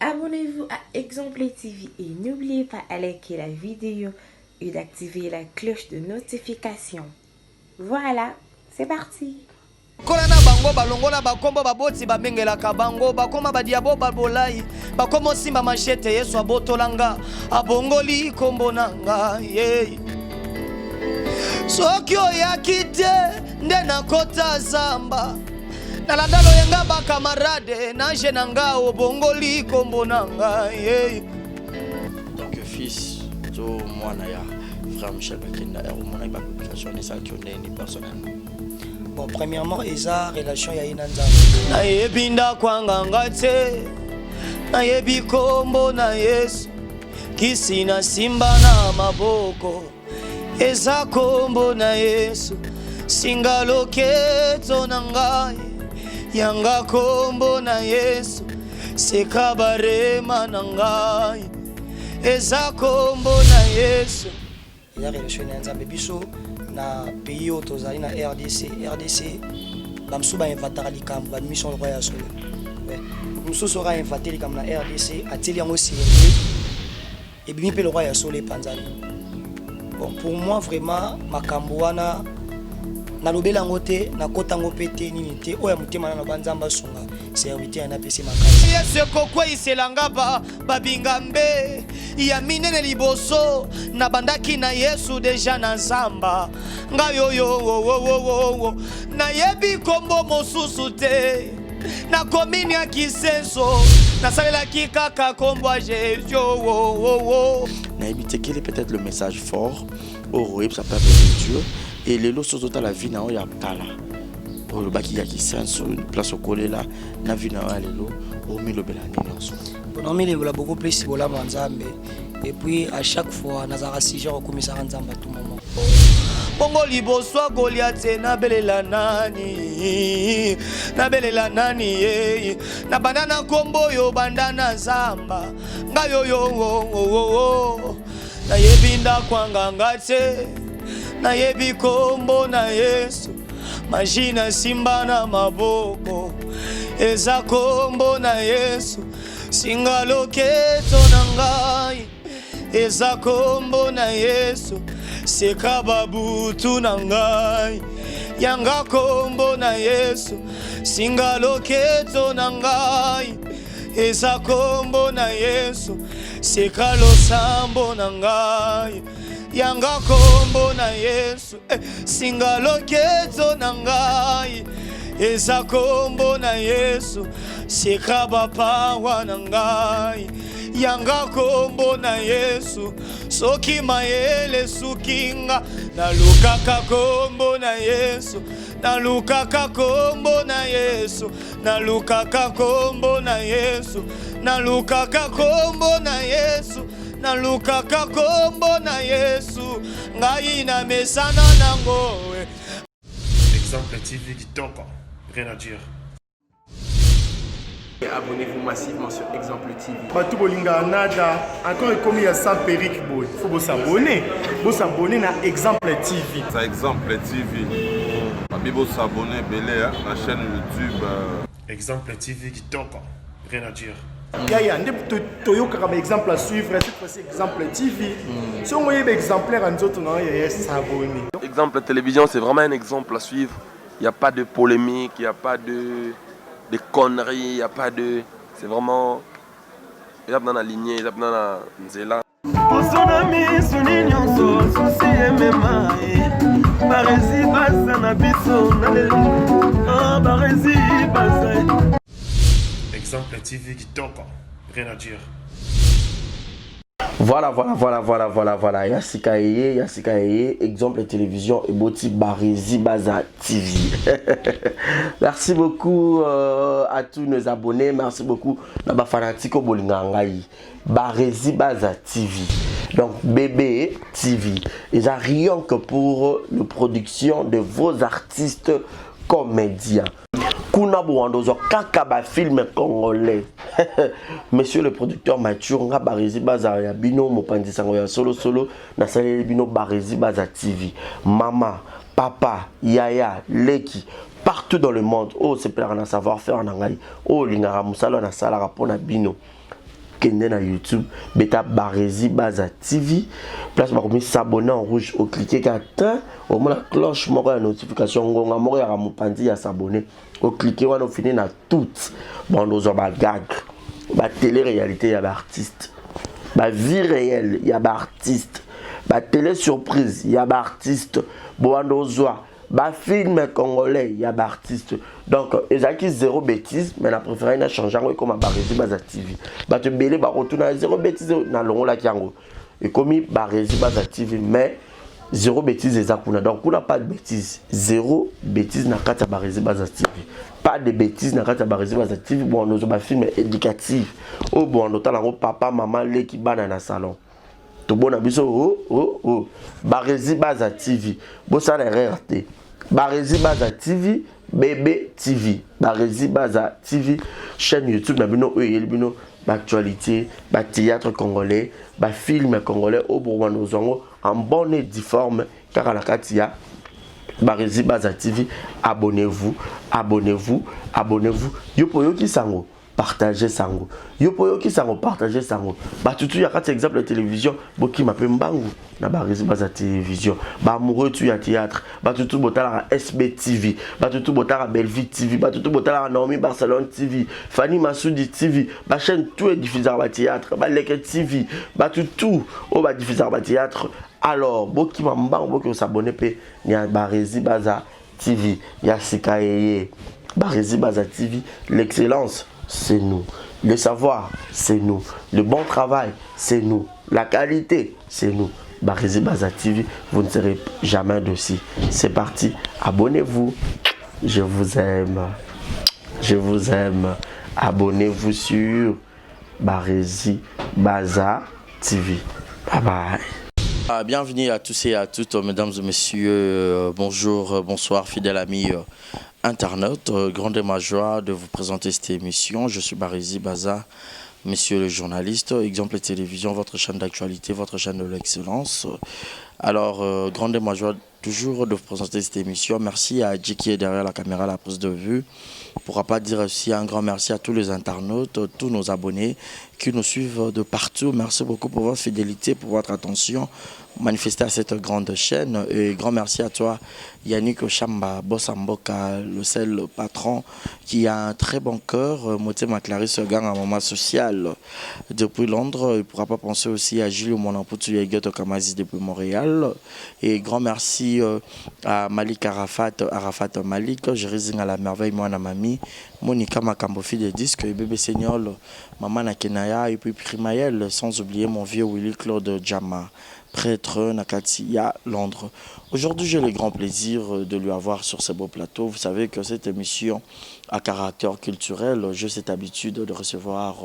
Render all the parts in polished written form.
Abonnez-vous à Exemple TV et n'oubliez pas de liker la vidéo et d'activer la cloche de notification. Voilà, c'est parti. Kolana bango balongola bakombo baboti bamengela kabango bakoma badiabo babolai bakomo simba machete Yesu abotolanga abongoli kombo nanga ye Sokyo yakite ndena kota zamba nalandalo yenga bakamarade nanje nanga obongoli kombo nanga ye. Donc fils to mwana ya frère Michel Bakrinda et mwana ba population ne sa ni personnellement. Bon, premièrement, esa relation ya inanza. Na yebinda kwanga ngate na yebi kombo na Yesu kisina simba na maboko eza kombo na Yesu singalo keto na ngai yanga kombo na Yesu sekabarema na ngai eza kombo na Yesu. Ya relation ya nzambe biso na pays otozali na RDC bamsu ba inventara likambo ba mission royale solo musu sera inventé likambo na RDC ateli yango sérieux et bimi pe le roi ya solo panzani. Bon, pour moi vraiment makambo wana na lobela ngote na kotango pete nini te oya mutema na banzamba sunga serviteur na pesi makasi Yesu kokwe iselanga babingambe ya minene liboso na bandaki na Yesu deja na nzamba ngayo yo na yebi kombo mosusu te na komini ya kisenso na salela kikaka kombo a Jésus na éviter quel est peut-être le message fort au royaume ça peut de Dieu et les lots sont la vie na o ya kala pour le baki ya kisenso place au collé là na vie na lelo au milieu de l'année ensemble. Bon, mais il y a beaucoup plus de nzambe et puis à chaque fois nazara sija au commissaire nzamba tout moment. Bongo liboso Goliath na belela nani ye na banana kombo yo bandana zamba ngayo yo na yebinda kwanga ngate na yebi kombo na Yesu majina simba na maboko eza kombo na Yesu singalo keto na ngai eza kombo na Yesu sekababutu na ngai yanga kombo na Yesu singalo keto na ngai eza kombo na Yesu sekalo sambo na ngai yanga kombo na Yesu singalo keto na ngai eza kombo na Yesu sekaba pawa na ngai yanga kombo na Yesu soki mayele sukinga nalukaka kombo na Yesu nalukaka kombo na Yesu nalukaka kombo na Yesu nalukaka kombo na Yesu nalukaka kombo na Yesu ngai na mesana nango. Exemple TV Kitoko, rien à dire. Abonnez-vous massivement sur Exemple TV. Batou bolinga nada encore comme il y a ça périque boy. Faut vous s'abonner. Vous s'abonner na Exemple TV. Ça Exemple TV. Vous s'abonner belé à la chaîne YouTube. Exemple TV Kitoko, rien à dire. Yaya, ndep toyoka comme exemple à suivre cette fois-ci Exemple TV. Si on voyait exemplaire en autres non, yaya s'abonner. Exemple télévision, c'est vraiment un exemple à suivre. Il n'y a pas de polémique, il n'y a pas de conneries, il n'y a pas de... C'est vraiment... Il y a dans la lignée, il y a dans la nzela. Exemple TV Kitoko, rien à dire. Voilà. Yassika Eye, exemple télévision et Boti Barezi Baza TV. Merci beaucoup à tous nos abonnés. Merci beaucoup à Fanatico Bolingangaï. Barezi Baza TV. Donc BB TV. Ils ont rien que pour la production de vos artistes comédiens. Kuna Bouandozo Kakaba film congolais. Monsieur le producteur Mathieu nga Barezi Baza ya bino mopandi sango ya solo na salé bino Barezi Baza TV. Mama, papa, yaya, leki partout dans le monde. Oh c'est plein à savoir faire en angai. Oh lingara musalo na sala rapona bino. kende na YouTube beta Barési Baza TV place bakomi s'abonner en rouge au cliquer qu'atteint au moins la cloche moko ya notification ngonga moko ya mopandi ya s'abonner au cliquer wana fini na toute bon nous ba gag ba télé-réalité ya ba artiste ba vie réelle ya ba artiste ba télé surprise ya ba artiste boando zwa ba film congolais ya ba artiste donc ezaki zéro bêtise mais na préféré na changer comme Barési Baza TV ba te belé ba retourner zéro bêtise na longo la kiango et comme Barési Baza TV mais zéro bêtise ezakuna donc on n'a pas de bêtise zéro bêtise na kata Barési Baza TV pas de bêtises na kata Barési Baza TV bon nous ba film éducatif oh bon notamment papa maman les qui bana na salon tout bon abiso Barési Baza TV bon ça la RT Barési Baza TV bébé TV Barési Baza TV chaîne YouTube na bino bino actualité ba théâtre congolais ba film congolais au Bourgogne zongo en bonne et due forme car à la katia Barési Baza TV abonnez-vous yopo qui sango partagez sango yopo qui sango partagez sango ba tutu ya kati exemple de télévision boki mape mbangu na Barési Baza télévision ba amoureux tu ya théâtre ba tutu botala SB TV ba tutu botala Belleville TV ba tutu botala Naomi Barcelone TV Fanny Massoudi TV ba chaîne tout est diffusé ba théâtre ba Leke TV ba tutu o ba diffusé ba théâtre alors boki mbangu boki s'abonner pe ni ya Barési Baza TV ya sikaye Barési Baza TV l'excellence c'est nous. Le savoir, c'est nous. Le bon travail, c'est nous. La qualité, c'est nous. Barési Baza TV, vous ne serez jamais dessus. C'est parti. Abonnez-vous. Je vous aime. Je vous aime. Abonnez-vous sur Barési Baza TV. Bye bye. Bienvenue à tous et à toutes, mesdames et messieurs. Bonjour, bonsoir, fidèles amis. Internaute, grande ma joie de vous présenter cette émission. Je suis Barési Baza, monsieur le journaliste, Exemple Télévision, votre chaîne d'actualité, votre chaîne de l'excellence. Alors, grande ma joie toujours de vous présenter cette émission. Merci à Adji qui est derrière la caméra, la prise de vue. On ne pourra pas dire aussi un grand merci à tous les internautes, tous nos abonnés qui nous suivent de partout. Merci beaucoup pour votre fidélité, pour votre attention manifestée à cette grande chaîne. Et grand merci à toi, Yannick Oshamba, Bossamboka, le seul patron qui a un très bon cœur. Motema Clarisse Gang, un moment social depuis Londres. Il ne pourra pas penser aussi à Gilles Monamputu et Gueto Kamazi depuis Montréal. Et grand merci à Malik Arafat Malik, Jérézine à la merveille, moi, Mami, Monica Makambofi des disques, Bébé Seignol, Maman Nakenaya et puis Primaël, sans oublier mon vieux Willy Claude Djama, prêtre Nakatia, Londres. Aujourd'hui, j'ai le grand plaisir de lui avoir sur ce beau plateau. Vous savez que cette émission à caractère culturel, j'ai cette habitude de recevoir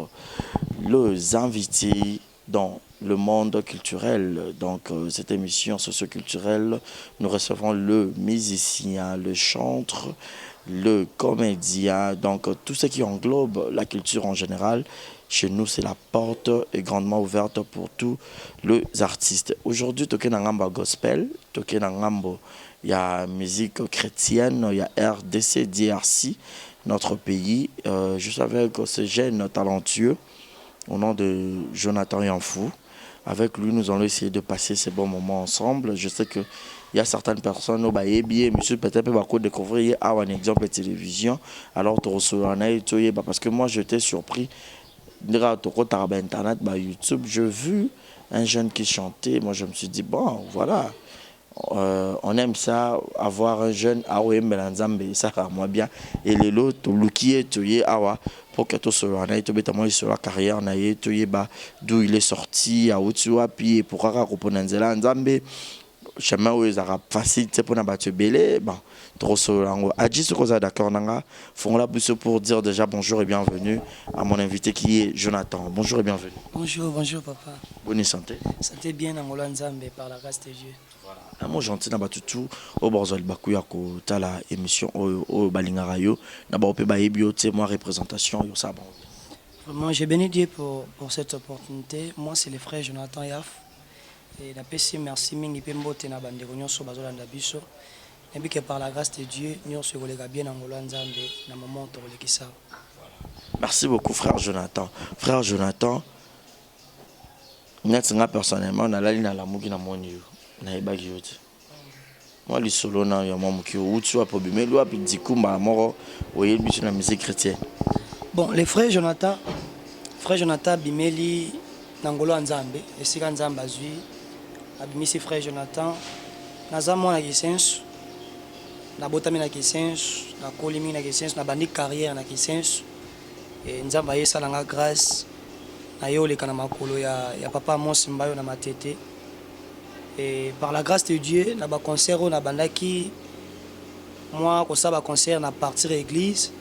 les invités dans le monde culturel. Donc, cette émission socio-culturelle, nous recevons le musicien, le chanteur, le comédien, donc tout ce qui englobe la culture en général. Chez nous, c'est la porte est grandement ouverte pour tous les artistes. Aujourd'hui, toké na ngambo gospel, toké na ngambo il y a musique chrétienne, il y a RDC, DRC, notre pays. Je savais que ce jeune talentueux, au nom de Jonathan Yanfou, avec lui, nous allons essayer de passer ces bons moments ensemble. Je sais que il y a certaines personnes qui monsieur peut-être peut découvrir un exemple de télévision. Alors, parce que moi, j'étais surpris. Internet, YouTube, j'ai vu un jeune qui chantait. Moi, je me suis dit, bon, voilà. On aime ça, avoir un jeune ça va moi bien. Et les autres, pour que tout soit sur la carrière, d'où il est sorti, puis pour chemin où ils ont facile pour nous battre belé bon trop solango Adji ce qu'on a d'accord nanga font la plus pour dire déjà bonjour et bienvenue à mon invité qui est Jonathan. Bonjour et bienvenue. Bonjour papa. Bonne santé. Santé bien en Nzambe par la grâce de Dieu. Voilà. Un mot gentil na batutu au borzol bakuya ko tala émission au balingara yo na ba ope ba ebio té moi représentation yo ça bon. Vraiment j'ai béni Dieu pour cette opportunité. Moi c'est le frère Jonathan Yaf. Et la PC merci mingi pembote na bande nyonso bazolanda biso. Et que par la grâce de Dieu, nous sommes bien en Nzambe na moment to lekisa. Merci beaucoup frère Jonathan. Frère Jonathan, Net nga personnellement na lali na lamuki na moni yo. Na ebaki yo te. Moi li solo na ya mamuki yo utu apo bimelo api dikumba moko oye biso na musique chrétienne. Bon, les frères Jonathan bimeli nangolo nzambe, esika nzambe azui abimisi frère Jonathan naza mwana kisensu na botami na kisensu na kolimi na kisensu na bandi carrière na kisensu et nzambe ayesala nga grâce na yo leka na makolo ya papa Amos Mbayo na matete et par la grâce de Dieu na ba concert na bandaki moi ko sa ba concert na partir église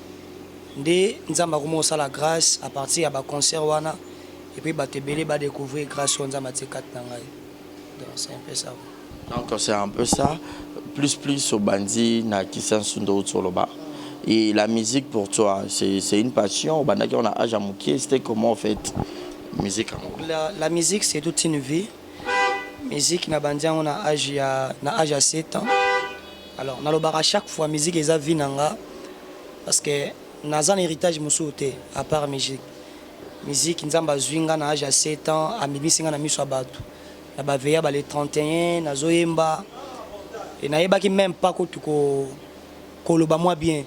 nde nzambe akomo sala grâce à partir ya ba concert wana et puis batebele ba découvrir grâce au nzambe tsekat na ngai. Donc c'est un peu ça. Donc c'est un peu ça, plus au bandi na kisensu ndo tsoloba. Et la musique pour toi, c'est une passion. Bandaki on a âge à moukier, c'était comment en fait musique? La musique c'est toute une vie. Musique na bandia on a âge à 7 ans. Alors na lobara chaque fois musique eza vie nanga parce que naza un héritage musuté à part musique. Musique nzamba zwinga na âge à 7 ans a mibisinga na miso abatu. Na ba veya ba les 31 na zoyemba et na yeba ki même pas ko koloba moi bien.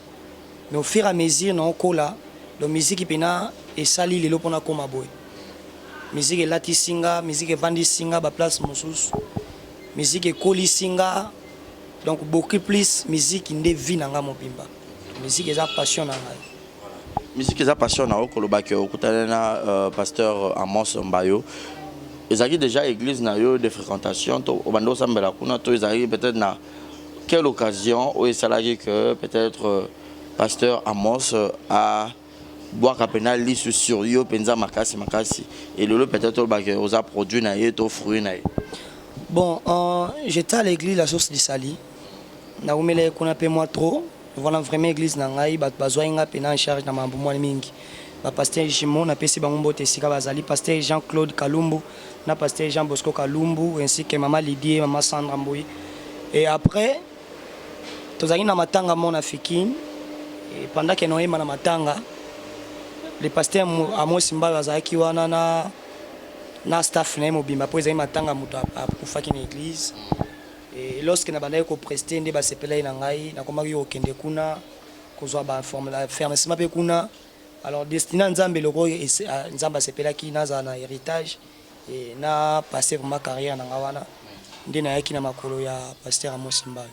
Mais au fur et à mesure na okola la musique pena et sali lelo pona koma boy. Musique est lati singa, musique est vandi singa ba place mosus. Musique est koli singa. Donc beaucoup plus musique inde vie nanga mobimba. Musique est passion nanga. Musique est passion na okoloba ke okutana na pasteur Amos Mbayo. Ezaki déjà église na yo de fréquentation to obando sambela kuna to ezaki peut-être na quelle occasion où esalaki que peut-être pasteur Amos a boire kapena lisu sur yo penza makasi et lolo peut-être ba que oza produit na yeto fruit na. Bon, j'étais à l'église la source du Sali. Na umele kuna pe moi trop. Voilà vraiment église na ngai ba bazwa nga pena en charge na mambo moi mingi. Ba pasteur Jimon na pesi bango mbote sika bazali pasteur Jean-Claude Kalumbu na pasteur Jean Bosco Kalumbu ainsi que maman Lydie, maman Sandra Mboui. Et après tozali na matanga mon africain et pendant que noyema na matanga le pasteur Amos Mbayo azaki wana na staff na mobimba po ezali matanga muto akufaki na église. Et lorsque na bandai ko prester nde ba sepela ina ngai na komaki yo kende kuna kozwa ba formula fermement pe kuna. Alors destiné nzambe loko nzamba sepela ki naza na héritage et na passer vraiment carrière na ngawana nde na yaki na makolo ya pasteur Amos Mbayo.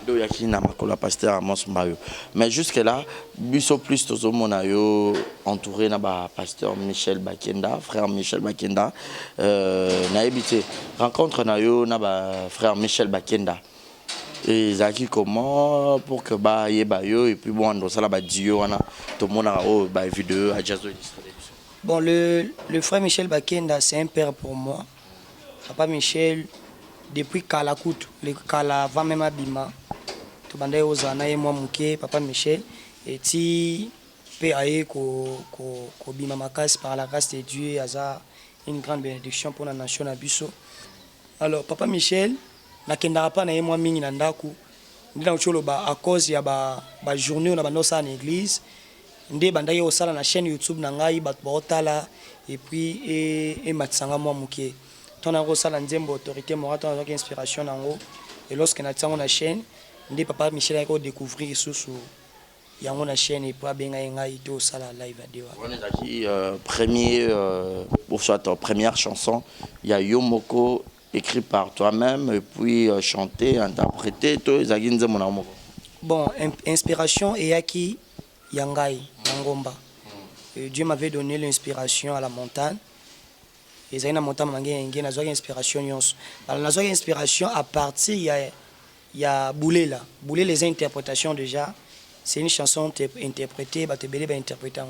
Do yaki na makolo ya pasteur Amos Mbayo. Mais jusque là biso plus tozomona yo entouré na ba pasteur Michel Bakenda, frère Michel Bakenda na ebité rencontre na yo na ba frère Michel Bakenda. Et zaki comment pour que ba yeba yo et puis bon ndo sala ba dio wana to mona o ba vidéo a jazo. Bon le frère Michel Bakenda c'est un père pour moi. Papa Michel depuis Kalakutu, le Kala va même abima. To bandai ozana et moi muke papa Michel et ti pe aye ko bima makasi par la grâce de Dieu aza une grande bénédiction pour la nation abiso. Alors papa Michel na kendara pa na ye moi mingi na ndaku ndina ucholo ba à cause ya ba journée na banosa en église ndé bandai osala na chaîne YouTube na ngai bat botala et puis et matsanga moi muke. On a reçu la nzembo autorité morale, on a inspiration nango et lorsque na tsango na chaîne ndé papa Michel a découvrir sous yango na chaîne et puis benga ngai to sala live vidéo. On est aquí premier pour soit ta première chanson, il y a Yomoko écrit par toi-même et puis chanté, interprété to ezaki nzembo na moko. Bon, inspiration et yaki yangai ngomba. Dieu m'avait donné l'inspiration à la montagne. Et ça, j'ai inspiration. J'ai inspiration à partir il y a Boulé là. Boulé les interprétations déjà. C'est une chanson interprétée, bah te interpréter.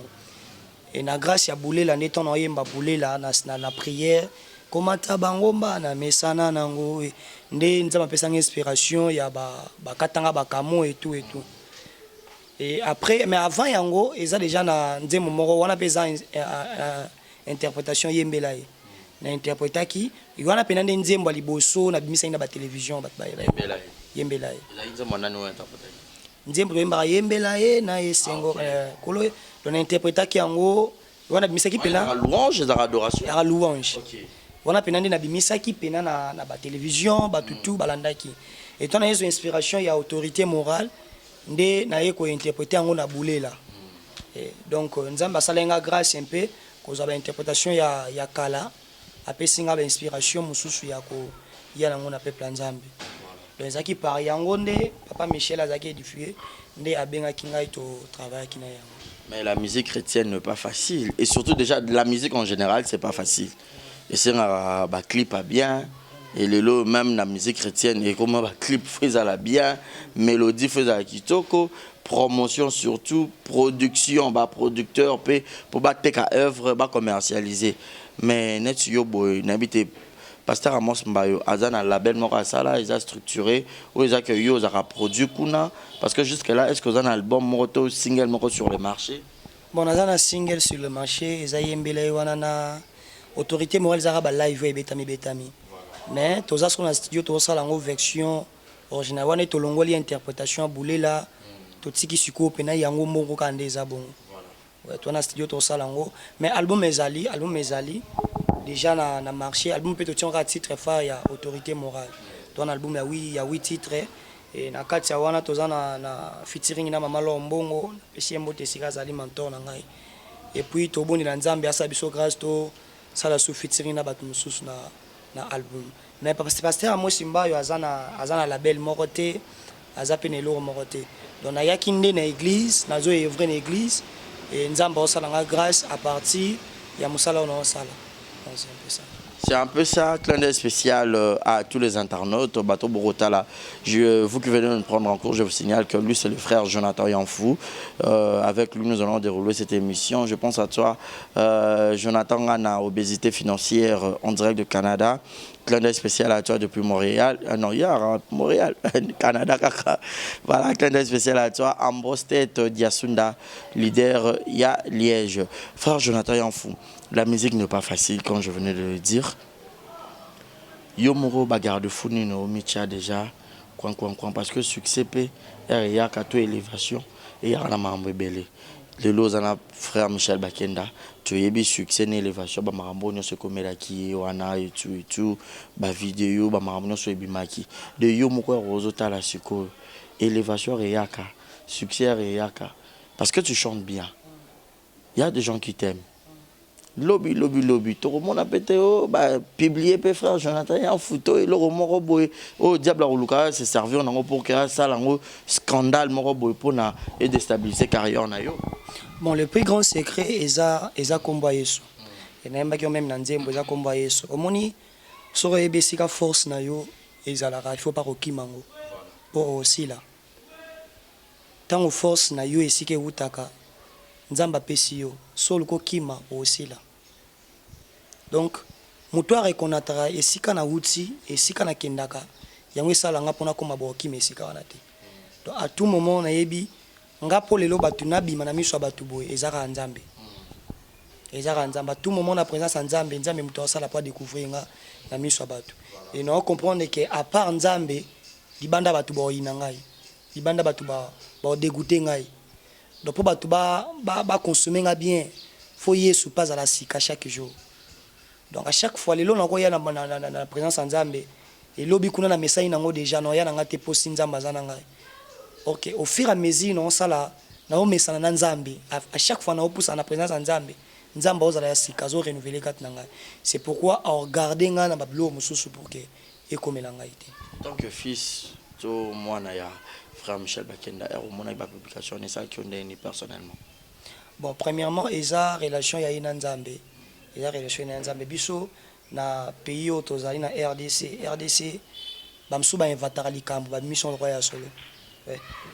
Et na grâce à Boulé là, n'étant noyé mba Boulé là, na prière. Comment ta bangomba na mesana nango. Ndé nzama pesa inspiration. Il y a ba katanga ba kamo et tout et tout. Et après, mais avant yango, ils a déjà na nzemo moro wana pesa interprétation yembelaye. Na interpréta qui il wana pena nzembo liboso na bimisa ina ba télévision ba yembelaye la nzembo nani wa interpréta nzembo yemba yembelaye na esengo kolo don interpréta qui yango wana bimisa qui pela louange et adoration louange wana pena nde nabimisaki pena na télévision batutu balandaki et toi na yezo inspiration ya autorité morale nde na ye ko interpréter yango na bulela donc nzamba salenga grâce un peu kozwa ba interprétation ya kala apesinga ba inspiration mususu ya ko ya nango na peuple nzambe donc ezaki par yango nde papa Michel azaki édifié nde abengaki ngai to travailler kina yango. Mais la musique chrétienne n'est pas facile. Et surtout, déjà, la musique en général, c'est pas facile. Et c'est un clip à bien. Et le lot, même la musique chrétienne, et comment un clip faisait la bien, mélodie faisait la kitoko, promotion surtout, production, producteur, pour battre qu'à œuvre, commercialiser. Mais net yo boy, n'habite Pasteur Amos Mbayo, Azana label Mora Sala, ils ont structuré, ou ils ont accueilli, ils ont produit Kuna. Parce que jusque-là, est-ce que vous avez un album Moroto, single Moro sur le marché? Bon, on a un single sur le marché, ils ont yembele, wana autorité morale, ils ont live, betami. Mais, tous les dans le studio, tous les en version originale, on est au longo li interprétation, boulé là, tout ce qui suko, pena yango moro kande zabon. Ouais, tout dans le studio, tous les en mais album Ezali, déjà na marché album peut être un titre phare ya autorité morale ton album il y a 8 titres et na kati ya wana toza na featuring na mama Lombongo pesi mbote sika zali mentor na ngai et puis to boni na nzambe asa biso grâce to sala sous featuring na batu mususu na album mais Pasteur Amos Mbayo azana label moroté azapene lo moroté donc na yakinde na église na zo evre na église et nzambe osala nga grâce à partir ya musala ona osala. C'est un peu ça, clin d'œil spécial à tous les internautes, Bateau Borota là. Vous qui venez de nous prendre en cours, je vous signale que lui c'est le frère Jonathan Yanfou. Avec lui nous allons dérouler cette émission. Je pense à toi, Jonathan Gana, obésité financière en direct de Canada. Clin d'œil spécial à toi depuis Montréal. Non, hier, Montréal, Canada, kaka. Voilà, clin d'œil spécial à toi. Ambrose Tête Diasunda, leader Ya Liège. Frère Jonathan Yanfou, la musique n'est pas facile, comme je venais de le dire. Yomoro bagarde founi no micha déjà, parce que succès peut y a kato élévation et y a la mambe belé. Le lozana frère Michel Bakenda, tu as eu succès d'élévation, bah marambonio se comméra qui wana et tout, bah vidéo, bah marambonio se bimaki. De yomoro rosota la suko, élévation reyaka, succès reyaka, parce que tu chantes bien. Il y a des gens qui t'aiment. Lobby. Tout le monde a pété, publié, frère Jonathan, il y a un photo, et le roman, oh, diable, Luka, c'est servi, on a pour qu'il ça, un scandale, pour déstabiliser carrière. Bon, le plus grand secret, c'est combat Yesu. Et même même Nanzembo, c'est combat Yesu. Au moni, sur les basiques force, il faut pas qu'il mango. Pour aussi là. Tant que force, na yo, et si que utaka. Nzamba pesio sol ko kima aussi là donc muto reconnaîtra esika na wuti esika na kendaka yango sala nga pona koma bo kima esika wana te donc à tout moment na yebi nga polelo batu na bima na miso batu boye ezaka nzambe à tout moment na présence nzambe muto sala pas découvrir nga na miso batu et non comprendre que à part nzambe libanda batu bo inangai libanda batu ba dégoûter ngai. Donc pour consommer bien, faut y être pas à la sika chaque jour. Donc à chaque fois les lots on a la présence en Zambie et lobby kuna na message nango déjà no ya nga te posi nzamba zananga. OK, au fur et à mesure non ça là na o message na Nzambe à chaque fois na o pousse en présence en Zambie. Nzamba ozala ya sika zo renouveler kat nanga. C'est pourquoi à regarder nga na bablo mususu pour que et comme langa été. Tant que fils to moi na ya frère Michel Bakenda, et au moment où il publication, et ça qui on est personnellement. Bon, premièrement, il y a une relation avec Nzambe. Il y a une relation avec Nzambe. Biso, na pays où tu as na RDC, bamsou ba inventer les camps, ba mission royale solo.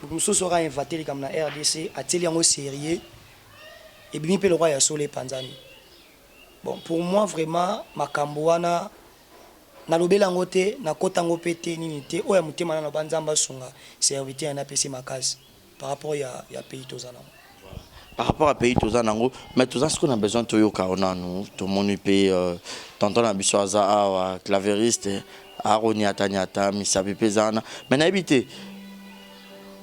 Bamsou sera inventer les camps na RDC, atelier en sérieux, et bien le royal solo Panzani. Bon, pour moi vraiment, ma camboana. Na lobela ngote na kota ngopete nini te oya mutema na banzamba sunga serviteur na pesi makasi par rapport ya pays tozana par rapport à pays tozana ngo mais tout ça ce qu'on a besoin de yoka ona nous tout le monde pays tonton na biso aza clavériste aroni atanyata misabi pezana mais na habité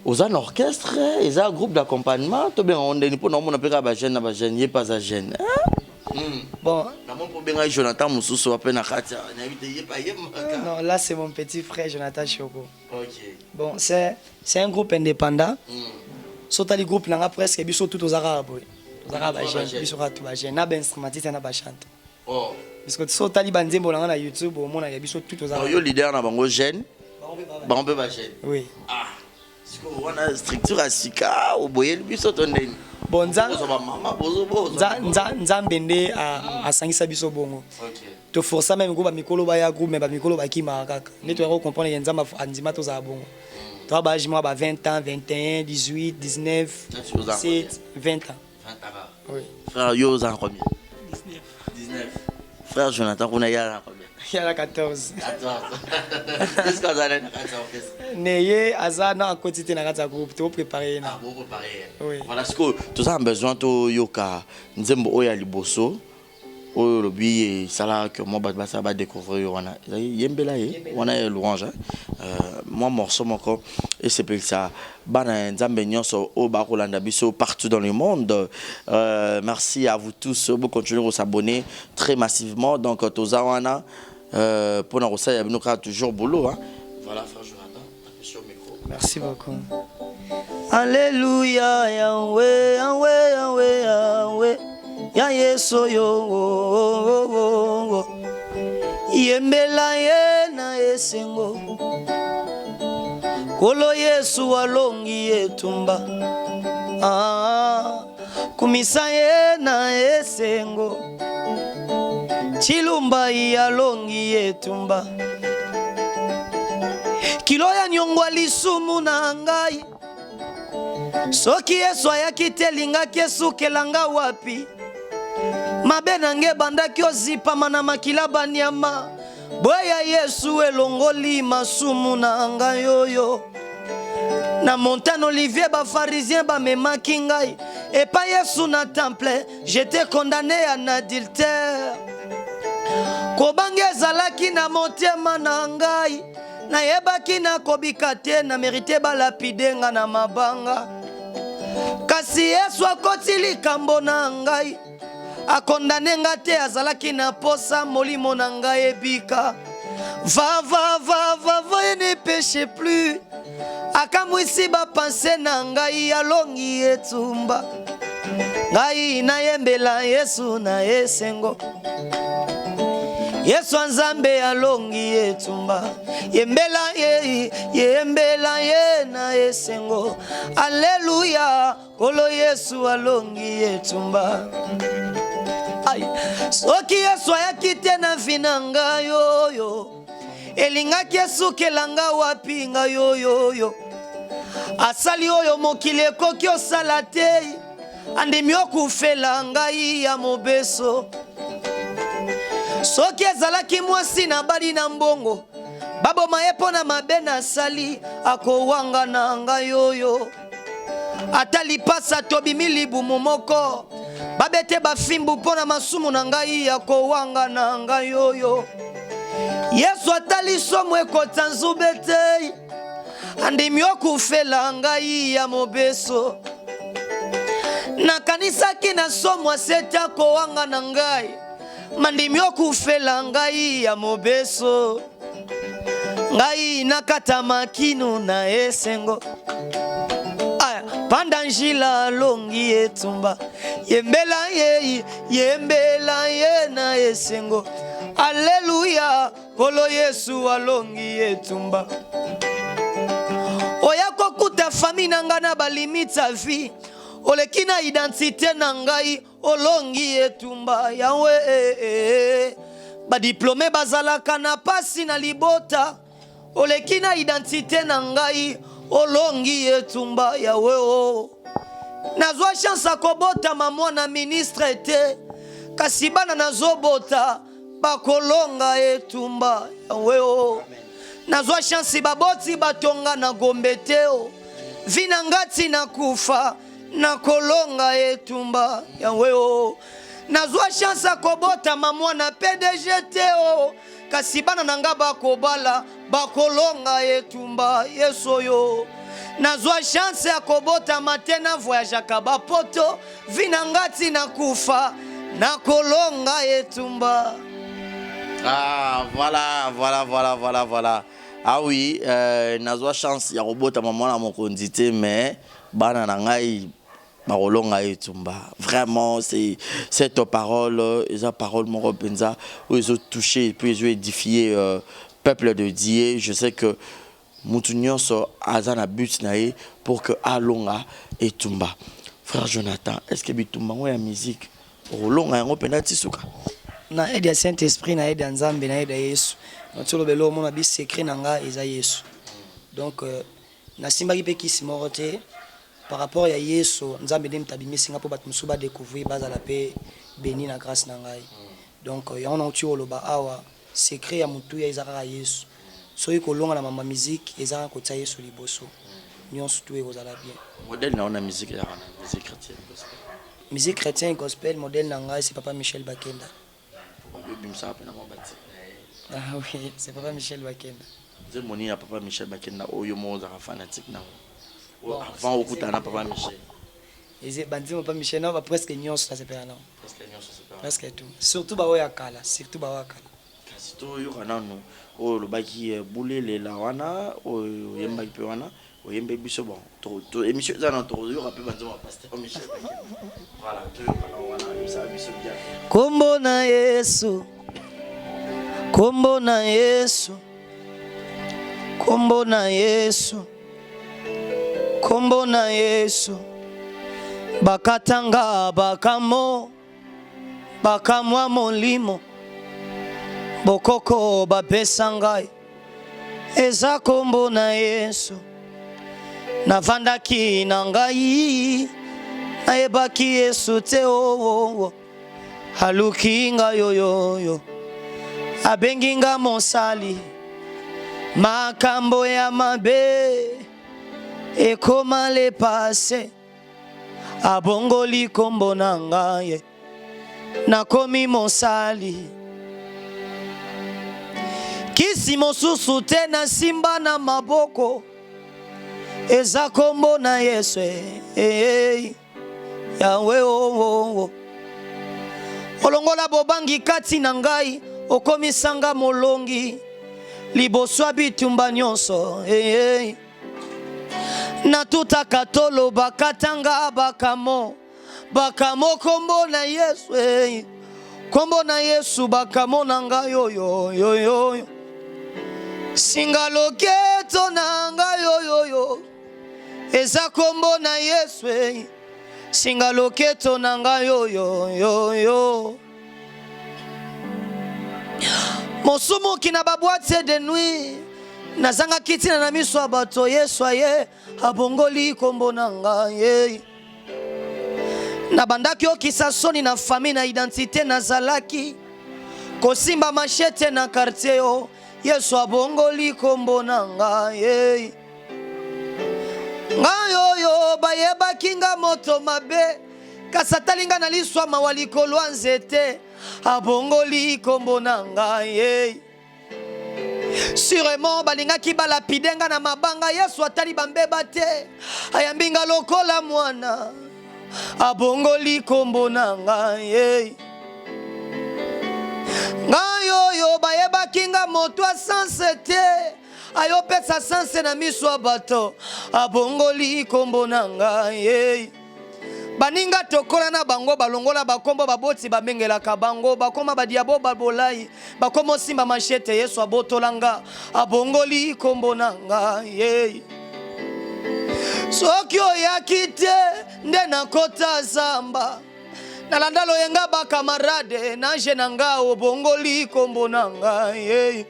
aux un orchestre et un groupe d'accompagnement to bien on est pour non on appelle ba jeune yé pas à jeune Bon. Jonathan Moussousou appelle Non, là c'est mon petit frère Jonathan Choko. Ok. Bon, c'est un groupe indépendant. Sauta le groupe là presque biso tout aux arabes. Aux arabes jeunes, biso tout ba jeune, na ben instrumentiste na ba chante. Oh. Parce que sauta li banzembo là na YouTube au monde ya biso tout aux arabes. Yo leader na bango jeune. Bango ba jeune. Oui. Ah. Est-ce que on a structure à sika au boyel biso tondeni. Bon Nzambe nde asangisa biso bongo. OK. To força même go ba mikolo ba ya groupe mais ba mikolo ba kima kaka. Ni to comprendre que Nzambe andima to za bongo. Toi ba jima ba 20 ans, 21, 18, 19, 17, 20 ans. 20 ans. Oui. Frère yo za combien? 19. Frère Jonathan on a ya combien? Il y a 14. 14. Qu'est-ce que vous avez dans Neye azana quantité na kata groupe to préparer na. Bon préparer. Oui. Voilà ce que tous a besoin to yoka nzembo oya liboso. Oyo lobi sala que moi ba ça va découvrir wana. Yembela wana est louange. Moi morceau moko et c'est pour ça bana nzambe nyonso o ba kolanda biso partout dans le monde. Merci à vous tous. Vous continuez à s'abonner très massivement donc toza wana pour nous ça y a toujours boulot hein. Voilà frère Jonathan, sur micro. Merci beaucoup. Alléluia Yahweh Yahweh Yahweh Yahweh ya Yesu yo yembela ye na esengo kolo Yesu alongi etumba kumisa ye na esengo chilumba alongi etumba kilo ya nyongwa lisumu na ngai soki Yesu ayaki te lingaki esukelanga wapi mabe nange bandaki ozipama na makila banyama boya Yesu elongoli masumu na ngai yoyo na montagne Olivier ba pharisien ba memaki ngai et pas Yesu na temple j'étais condamné en adultère kobange ezalaki na motema na ngai na yebaki na kobika te na mérité balapide nga na mabanga kasi Yesu akoti likambo na ngai akondane nga te azalaki na posa molimo na ngai ebika va et ne péché plus akamwisi bapense na ngai alongi etumba ngai nayembela Yesu na esengo Yesu Nzambe alongi etumba yembela ye na esengo Alléluia kolo Yesu alongi etumba ay soki Yesu ayaki te na vinanga yoyo elingaki esukelanga wapi nga yoyo asali oyo mokili ekoki osala te andimi okufela ngai ya mobeso soki ezalaki mwasi na bali na mbongo baboma ye mpo na mabe nasali akowanga na ngai yoyo ata lipasa tobimi libumu moko babete bafimbu mpo na masumu na ngai akowanga na ngai yoyo Yesu atali somo ekota nzube te andimi okufela ngai ya mobeso nakanisaki na somo asete akowanga na ngai mandimi okufela ngai ya mobeso ngai nakata makinu na esengo aya panda njila alongi etumba yembela ye na esengo Alléluia kolo Yesu alongi etumba oya kokuta fami na nga na balimite ya vie oleki na identité na ngai olongi etumba yawe badiplome bazalaka na pasi na libota oleki na identité na ngai olongi etumba yawe nazwa chance akobota mwana ministre te kasi bana nazobota bakolonga etumba yawe nazwa chance baboti batonga na gombe te vina ngati na kufa na kolonga etumba yawe nazwa chance akobota mwana PDG te kasi bana nanga bakobala bakolonga etumba Yesu yo nazwa chance akobota matena voyage akabapoto vina ngati na kufa na kolonga etumba. Ah, voilà. Ah oui, nazwa chance ya robota maman na mokondité, mais bana na ngai Marolonga etumba. Vraiment, c'est cette parole, esa parole mon penza, où ils ont touché, puis ils ont édifié peuple de Dieu. Je sais que Moutounion so azana but nae pour que alonga etumba. Frère Jonathan, est-ce que bitumba ou la musique rolonga yango penda tisuka? Na aide ya Saint-Esprit, na aide ya Nzambe, na aide ya Yesu. Natolo belo mona bi secret nanga eza Yesu. Donc na simba ki pe kisi morote par rapport à Yesu, Nzambe dem tabimisi nga po bat musuba découvrir baza la paix béni na grâce na ngai. Donc ya on a uti oloba awa secret ya mutu ya ezaka Yesu. So yiko longa na mama musique ezaka ko tia Yesu liboso. Nyonso tout ezala bien. Modèle na ona musique ya musique chrétienne gospel. Musique chrétienne gospel modèle na ngai c'est Papa Michel Bakenda. Ah oui, c'est Papa Michel Bakenda. Je moni à Papa Michel Bakenda oyo mo za fanatique na. Avant au kutana Papa Michel. Et bandi Papa Michel na va presque nyonso ça c'est pas non. Presque tout. Surtout ba oya kala, surtout ba oya kala. Surtout yo kana no o lo baki boulele la wana o yemba pe wana o yembe biso bon. To émission za na to yo rappel bandi pasteur Michel Bakenda. Voilà, to yo kana wana ça biso bien. Kombo na Yesu. Kombo na Yesu. Kombo na Yesu. Kombo na Yesu. Bakatanga bakamo. Bakamwa molimo. Bokoko bapesa ngai. Eza kombo na Yesu. Navandaki na ngai. Naebaki Yesu te o. Haluki nga yo. Abengi nga mosali. Makambo ya mabe. Ekoma le passé. Abongoli kombo na ngai. Nakomi mosali. Kisi mosusu te na simba na maboko. Eza kombo na Yesu. Yawe o. Olongola bobangi kati na ngai. Okomisanga molongi. Liboso bitumba nyonso. Na tuta katolo bakatanga bakamo. Bakamo kombo na Yesu. Kombo na Yesu bakamo na ngai yo. Singa loketo na ngai yo. Eza kombo na Yesu. Singa loketo na ngai yo. Mosumu kina babwate de nuit. Nazanga kitina na miso abato Yesu aye. Abongoli kombo na ngai. Na bandaki okisa soni na famille na identité na zalaki. Kosimba machete na quartier yo. Yesu abongoli kombo na ngai. Ngayo bayeba kinga moto mabe. Kasatalinga na liswa mawalikolo nzete. Abongoli kombo na ngai. Sûrement balinga ki balapidenga na mabanga Yesu atali bambeba te. Ayambinga lokola mwana. Abongoli kombo na ngai. Ngayo bayeba kinga moto asanse te. Ayo pesa sanse na miso bato. Abongoli kombo na ngai. Baninga tokola na bango balongola bakombo baboti bamengela kabango bakoma badiabo babolai bakomo simba machete Yesu abotolanga abongoli kombo na ngai. Soki oyakite nde nakota zamba nalandalo yenga bakamarade nanje nanga obongoli kombo na ngai.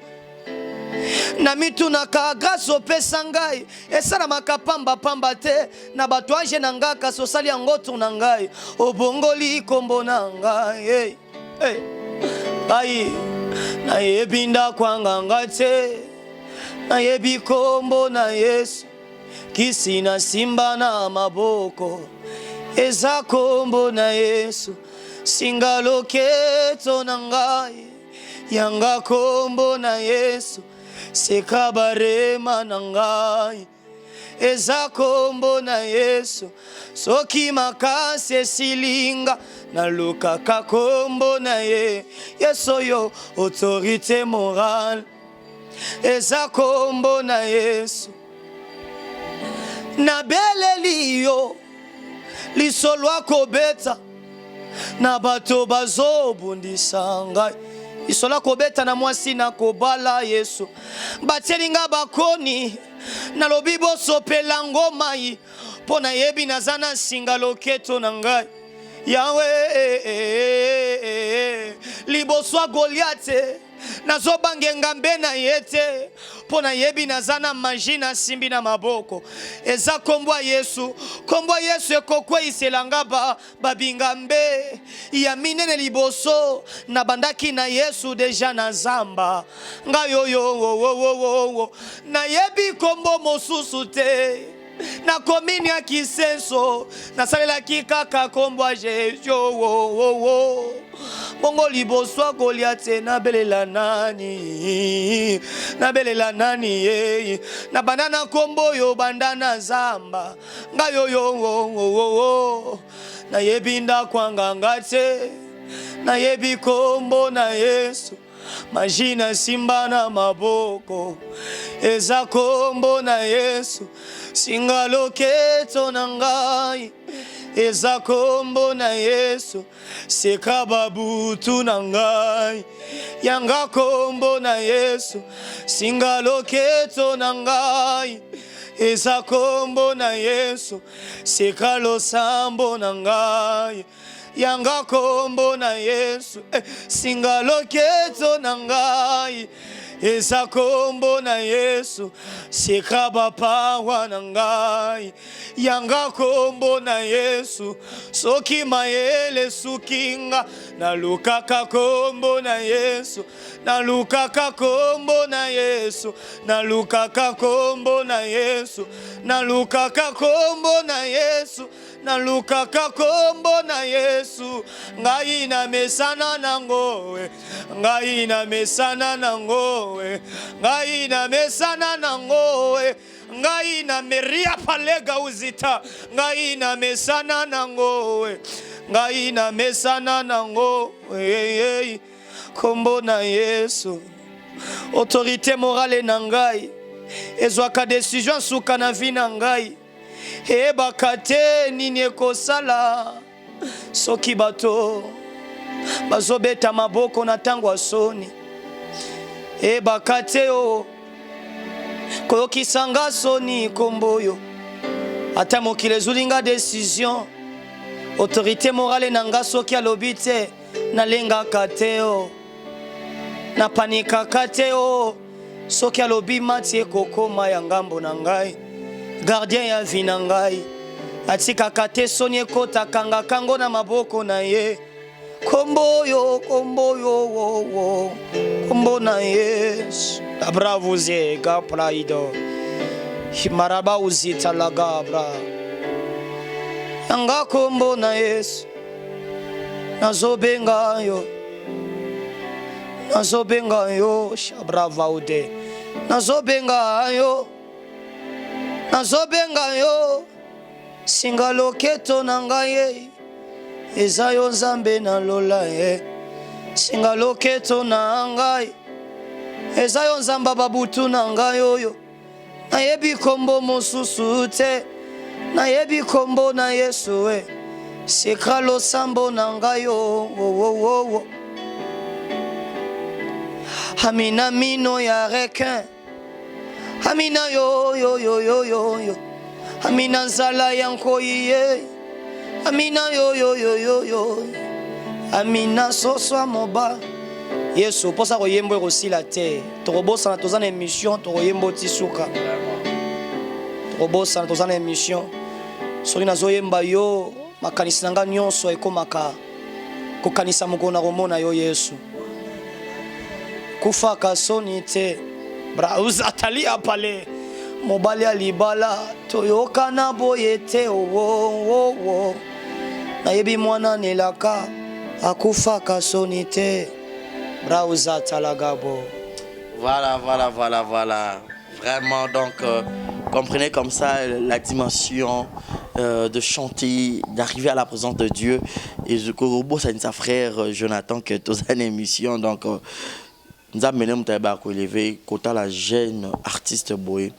Na mitu na kagaso pesa ngai esala makapamba pamba te na batuaje na ngaka sosali yango tuna ngai obongoli kombo na ngai. Ai na yebinda kwanga ngate na yebi kombo na Yesu kisi na simba na maboko eza kombo na Yesu singa loketo na ngai yanga kombo na Yesu sekabarema na ngai eza kombo na Yesu. Soki makasi esilinga nalukaka kombo na ye. Yesu yo autorité morale, eza kombo na Yesu. Nabeleli yo lisolwa kobeta na bato bazobundisa ngai. Isola kobeta na mwasi na kobala Yesu. Batielinga bakoni na lobi bosopela ngoma yi pona yebi nazana singa loketo na ngai. Yahweh liboswa Goliate nazobange ngambe na yete pona yebi nazana majina simbi na maboko. Eza kombwa Yesu, kombwa Yesu ekokwe iselanga babingambe ya minene liboso na bandaki na Yesu deja na zamba. Nga yo na yebi kombo mosusu te na komini ya kisenso na salela kikaka kombwa Jesu. Bongo liboso Goliate na belela nani, na belela nani ye, na banana kombo yo bandana zamba. Nga yo na yebinda kwanga ngate, na yebi kombo na Yesu. Majina simba na maboko, eza kombo na Yesu. Singa loketo na ngai, eza kombo na Yesu. Seka babutu na ngai, yanga kombo na Yesu. Singa loketo na ngai, eza kombo na Yesu. Seka losambo na ngai, yanga kombo na Yesu. Singa loketo na ngai, eza kombo na Yesu. Seka bapawa na ngai, yanga kombo na Yesu. Soki mayele sukinga nalukaka kombo na Yesu. Nalukaka kombo na Yesu. Nalukaka kombo na Yesu. Nalukaka kombo na Yesu. Nalukaka kombo na Yesu. Ngai na mesana nangowe, ngai na mesana nangowe, ngai na mesana nangowe, ngai na meria palega uzita, ngai na mesana nangowe, ngai na mesana nangowe. Kombo na Yesu, autorité morale na ngai, ezwaka décision suka na vi na ngai. Ebakate nini ekosala soki bato bazobeta maboko na tango asoni. Ebakate o koyokisanga soni komboyo ata mokili ezulinga décision. Autorité morale na nga soki alobi te nalengaka te o, napanikaka te o. Soki alobi mati ekokoma ya ngambo na ngai, gardien ya vi na ngai, atikaka te soni ekotaka nga kango na maboko na ye. Kombo yo, kombo yo, kombo na Yesu. Bravo zega praido himaraba uzita lagabra. Yanga kombo na Yesu. Nazobenga yo, nazobenga yo, shabrava ude. Nazobenga yo, nazobenga yo. Singa loketo na ngai, eza yo Nzambe na lola ye. Singa loketo na ngai, eza yo Nzamba babutu na ngai oyo. Nayebi kombo mosusu te, nayebi kombo na Yesu we. Seka losambo na ngai yo. Amina mino ya requin, amina yo. Amina nzala yanko iye, amina yo. Amina soswa moba. Yesu posa koyembo ekosila te. Tokobosa na tozana émission, tokoyembo tisuka. Tokobosa na tozana émission. Soki nazoyemba yo, makanisi nanga nyonso ekomaka kokanisa mokona komona yo Yesu. Kufaka soni te. Bra uzatali apale. Mobali alibala toyoka na boye te o. Nayebi mwana nelaka akufaka soni te. Brauza talagabo. Voilà. Vraiment, donc, Comprenez comme ça la dimension de chanter, d'arriver à la présence de Dieu. Et je corrobore ça sa frère Jonathan que tous en émission. Donc, nous avons élevé côté la jeune artiste boy.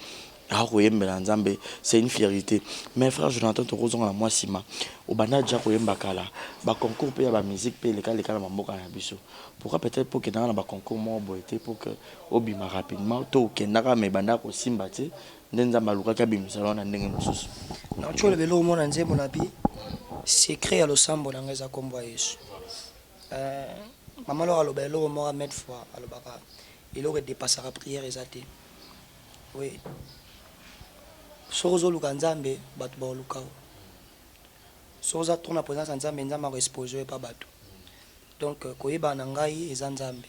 C'est une fierté. Mais frère Jonathan, tu as à moi, Sima. Au Bana déjà bakala, ba concours pour la musique, pour les cas mamoka na biso. Pourquoi peut-être pour que dans le concours moi boité pour que obima rapidement, to que naka me banda ko simbati, ndenza maluka ka bimisa na ndenge mususu. Na chole belo mo na nzembo na bi, secret ya losambo na ngeza kombo Yesu. Maman lo aloba lo mo mettre fois alobaka. Il aurait dépassé la prière ezate. Oui. Sozo luka nzambe batu ba luka. Soza tourna présence nzambe nzambe exposé pa batu. Donc koyeba na ngai eza nzambe.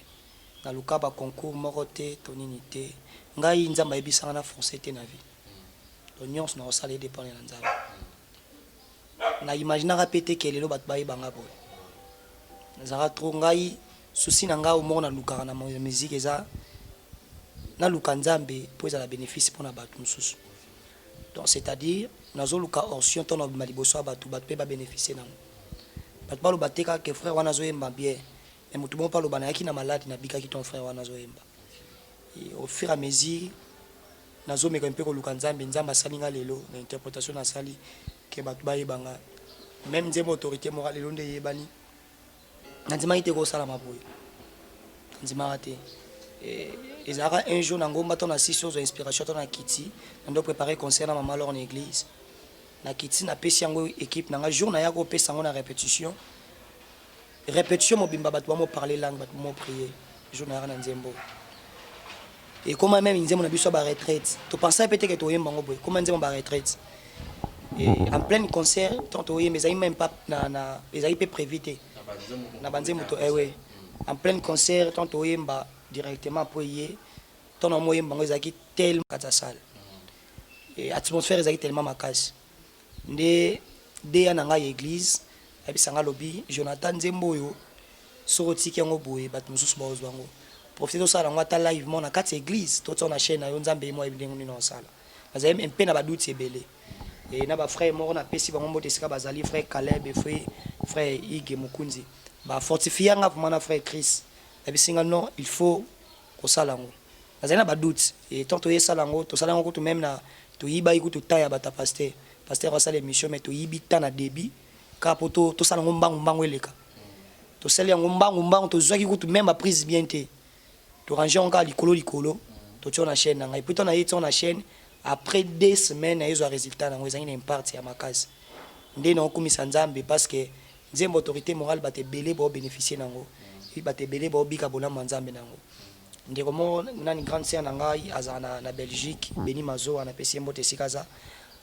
Na luka ba concours moko te tonini te. Ngai nzambe ebisanga na français te na vie. L'onion na osala dépend na nzambe. Na imaginer répéter que lelo batu ba yebanga boy. Nazara trop ngai souci na ngai au mona luka na musique eza na luka nzambe po eza la bénéfice pour na batu mususu. Donc c'est-à-dire nazo luka orsion ton maliboso abatu batu pe ba bénéficier nango. Batu ba lo bateka que frère wana zo yemba bien. Mais mutu bon pa lo bana yaki na malade na bika ki ton frère wana zo yemba. Et au fur et à mesure nazo meka mpe ko luka nzambe nzamba salinga lelo na interprétation na sali que batu ba yebanga. Même nzembo autorité morale lelo nde yebani. Nzima ite ko sala maboye. Nzima raté. Et ça un jour nango mbato na 6 choses d'inspiration ton na kiti ndo préparer concert na maman lors en église na kiti na pesi yango équipe nanga jour na yako pesa ngo na répétition mobimba bato mo parler langue bato mo prier jour na na nzembo et comment même nzembo na biso ba retraite to penser peut-être que to yemba ngo boy comment nzembo ba retraite et en plein concert tant to yemba ezai même pas na ezai pe prévité na banzembo to ouais en plein concert tant to yemba directement pour y ton moyen bango ezaki tellement katasal et atmosphère ezaki tellement makasi nde ya nanga église ebisanga lobi Jonathan Nzembo yo soroti ki ngo boye bat mususu ba ozwango profiter ça ngo ata live mon na kati église to na chaîne yo nzambe mo ebilengo ni no sala bazali mpe na baduti ebele et na ba frère moko na pesi bango mbote sika bazali frère Caleb et frère Ige Mukunzi ba fortifier nga vraiment na frère Chris ebisinga non il faut ko salango azana ba doute et tant to yesalango to salango ko to même na to yiba ikutu taya bata pasteur wa sala émission mais to yibita na débit ka poto to salango mbangu eleka to sala yango mbangu to zwaki kutu même ba prise bien te to ranger encore likolo to tona chaîne na ngai puis na yeto na chaîne après 2 semaines ayo résultat na ngo ezangi na impact ya makasi ndé na okumisa nzambe parce que nzembo autorité morale bate belé bo bénéficier nango il bate belé bo bika bona nzambe nango ndeko mo nani grande sœur na ngai azana na Belgique Beni Mazo ana pesi mbote sikaza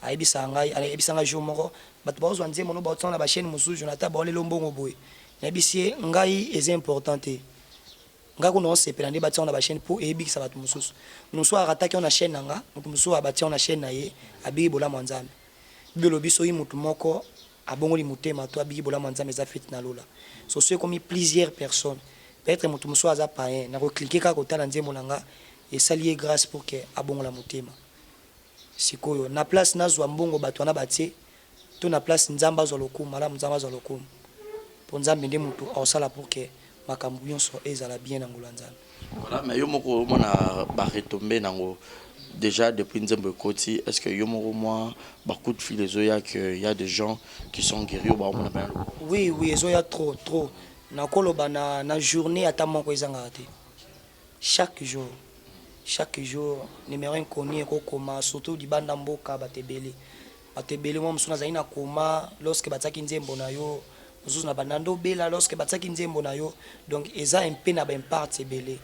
ayebisa ngai ayebisa ngai jour moko bato ba ozwa nzembo no ba otana ba chaîne mususu Jonathan ba lelo mbongo boye na bisie ngai est importante nga ko no sepela ndi batia na ba chaîne pour eyebikisa bato mususu mususu arataki na chaîne nga mutu mususu abatia na chaîne na ye abiki bola mwanzambe bibelo biso yi mutu moko abongoli mutema to abiki bola mwanzambe za fit na lola so ceux comme plusieurs personnes peut-être mutu mususu aza païen na ko cliquer ka ko tala nzembo nanga et salier grâce pour que abongola mutema sikoyo na place nazwa mbongo bato na batie to na place nzamba zo lokumu mala nzamba zo lokumu pour nzambe ndi mutu osala pour que makambo nyonso ezala bien na ngula nzambe. Voilà, mais yo moko mona ba retomber nango déjà depuis nzembo koti, est-ce que yo moko moi ba coup de fil ezoya que il y a des gens qui sont guéris ba mona ben. Oui, ezoya trop na koloba na journée ata moko ezanga te. Chaque jour numéro inconnu ko koma surtout di banda mboka batebele mo msuna zaina koma lorsque bataki nzembo na yo na banando bela lorsque bataki nzembo na yo donc eza un peu na ba impact ebele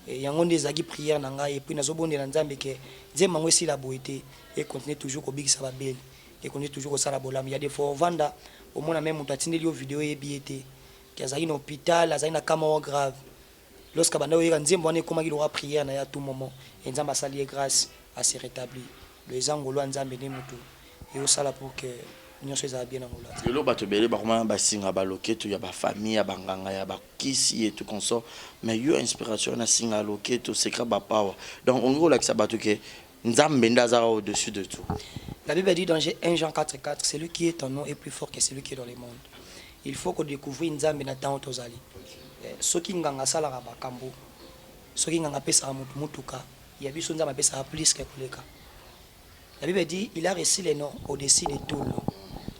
yango ndezaki prière na ngai et puis nazobondela nzambe ke nzembo ngo esila boité et continue toujours ko bigisa ba bele et continue toujours ko sala bolam il y a des fois vanda au moins même mutatindeli yo vidéo ebiete ki azali na hôpital azali na cama grave lorsque banda yo nzembo ane koma ki prière na ya tout moment et nzamba sali grâce à se rétablir le zangolo nzambe ne mutu et au sala pour que nyonso ezala bien nangola lelo bato bele bakoma basinga baloketo ya bafamille ya banganga ya bakisi et tout consort mais yo inspiration na singa loketo secret ba power donc on go lakisa bato ke nzambe ndaza au-dessus de tout. La Bible dit dans 1 Jean 4,4, celui qui est en nous est plus fort que celui qui est dans le monde. Il faut qu'on découvre nzambe na temps tozali. Ce qui nganga sala ba kambo. Ce qui nganga pesa mutuka, il y a biso nzambe pesa plus que koleka. La Bible dit il a reçu les noms au-dessus de tout.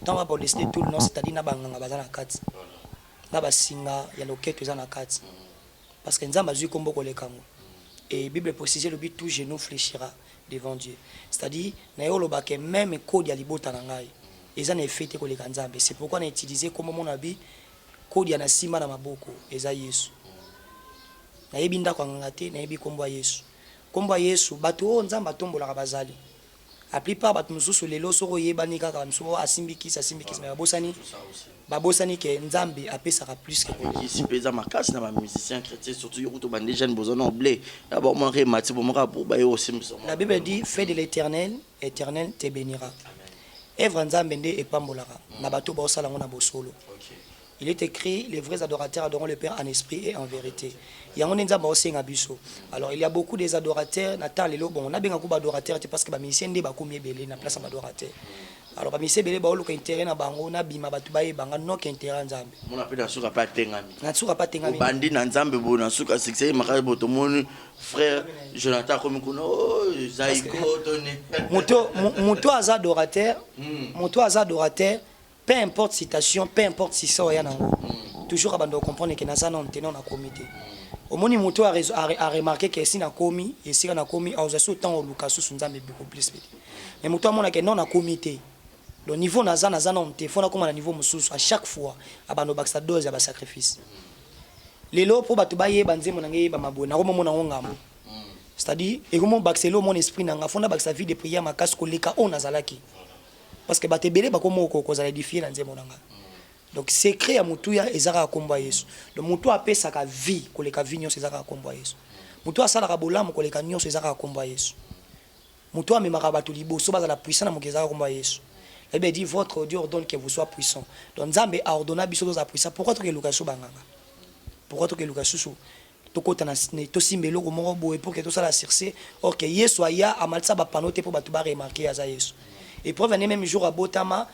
Tant va au-dessus de tout non, c'est-à-dire na banganga bazana kati. Na basinga ya loketo ezana kati. Parce que nzambe azui kombo koleka ngo. Et Bible précise le but tout genou fléchira devant Dieu. C'est-à-dire na yo lobake même code ya libota na ngai. Eza na effet ko leka nzambe. C'est pourquoi on a utilisé comme mon abi code ya na sima na maboko eza Yesu. Na yebi ndako ngate na yebi kombo ya Yesu. Kombo ya Yesu bato o nzambe atombola bazali. La plupart bato mususu lelo soko yebani kaka mususu asimbikisa mais babosani ke nzambe apesaka plus que ici pesa makasi na ba musiciens chrétiens surtout yo to bande jeunes besoin obler d'abord mon remati bon mora pour ba yo simso. La Bible dit fais de l'Éternel, Éternel te bénira. Œuvre nzambe nde epambolaka na bato ba osala ngona bosolo. Il est écrit les vrais adorateurs adoreront le Père en esprit et en vérité. Alors il y a beaucoup des adorateurs bon on a bien beaucoup d'adorateurs parce que ba musicien nde ba komi belé na place d'adorateur. Alors ba musicien belé ba oluka intérêt na bango na bima batu ba yebanga no ke intérêt nzambe. On appelle na suka pa tengami. Na suka pa tengami. Bandi na nzambe bo na suka succès makala boto mon frère Jonathan comme kuno zaiko donné. Moto az adorateur, moto az adorateur, peu importe citation, peu importe si ça ya nango. Toujours abando comprendre que na ça non tenons na comité. Au moni moto a remarqué que si na komi et si na komi a osasu temps au lukasu nzambe beaucoup plus petit. Mais moto amona que non na comité. Le niveau naza non te fona comme na niveau mususu à chaque fois abando baksa dose ya ba sacrifice. Lelo po batu baye banzemo na ngai ba mabona ko mona ngambo. C'est-à-dire et comment bakselo mon esprit nanga fona baksa vie de prière makasi ko leka on azalaki. Parce que batebele ba komo ko kozala édifier na nzemo nanga. Donc secret ya mutuya ezaka komba Yesu. Donc mutu apesa ka vie koleka vie nyonso ezaka komba Yesu. Mutu asala ka bolamu koleka nyonso ezaka komba Yesu. Mutu amemaka bato liboso bazala puissant na mokezaka komba Yesu. La Bible dit votre Dieu ordonne que vous soyez puissant. Donc Nzambe a ordonné biso za puissant. Pourquoi to ke lukaso banganga? Pourquoi to ke lukaso to kota na to simbelo ko moko boye pour que to sala circe OK Yesu aya amalsa ba panote pour bato ba remarquer aza Yesu. Et pour venir même jour à Botama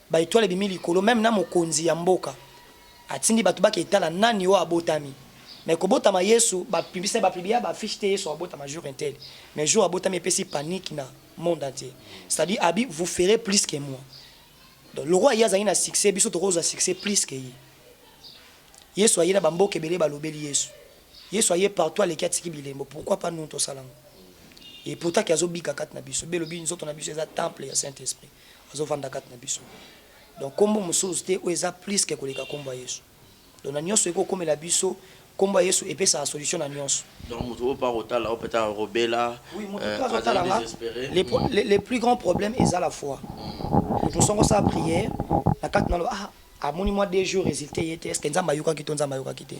ba étoile bimi likolo même na mokonzi ya mboka atindi bato ba ketala nani o abotami mais ko botama Yesu ba pibisa ba pibia ba fiche Yesu abotama jour intel mais jour abotami pesi panique na monde entier c'est-à-dire abi vous ferez plus que moi donc le roi yaza ina succès biso to roza succès plus que yi Yesu ayina ba mboka belé ba lobeli Yesu Yesu aye partout les katiki bilembo pourquoi pas nous to salango et pourtant kazo bika kat na biso belobi nzoto na biso eza temple ya Saint-Esprit azo vanda kat na biso. Donc kombo mususu te oza plus que koleka kombo Yesu. Donc na nyonso eko komela biso kombo Yesu epesa solution na nyonso. Donc muto pa rotala o peut-être robela les plus grands problèmes est à la foi. Nous sommes sa prière na kat na amoni moi 2 jours résulté était est-ce que nzamba yoka kitonza mayoka kité.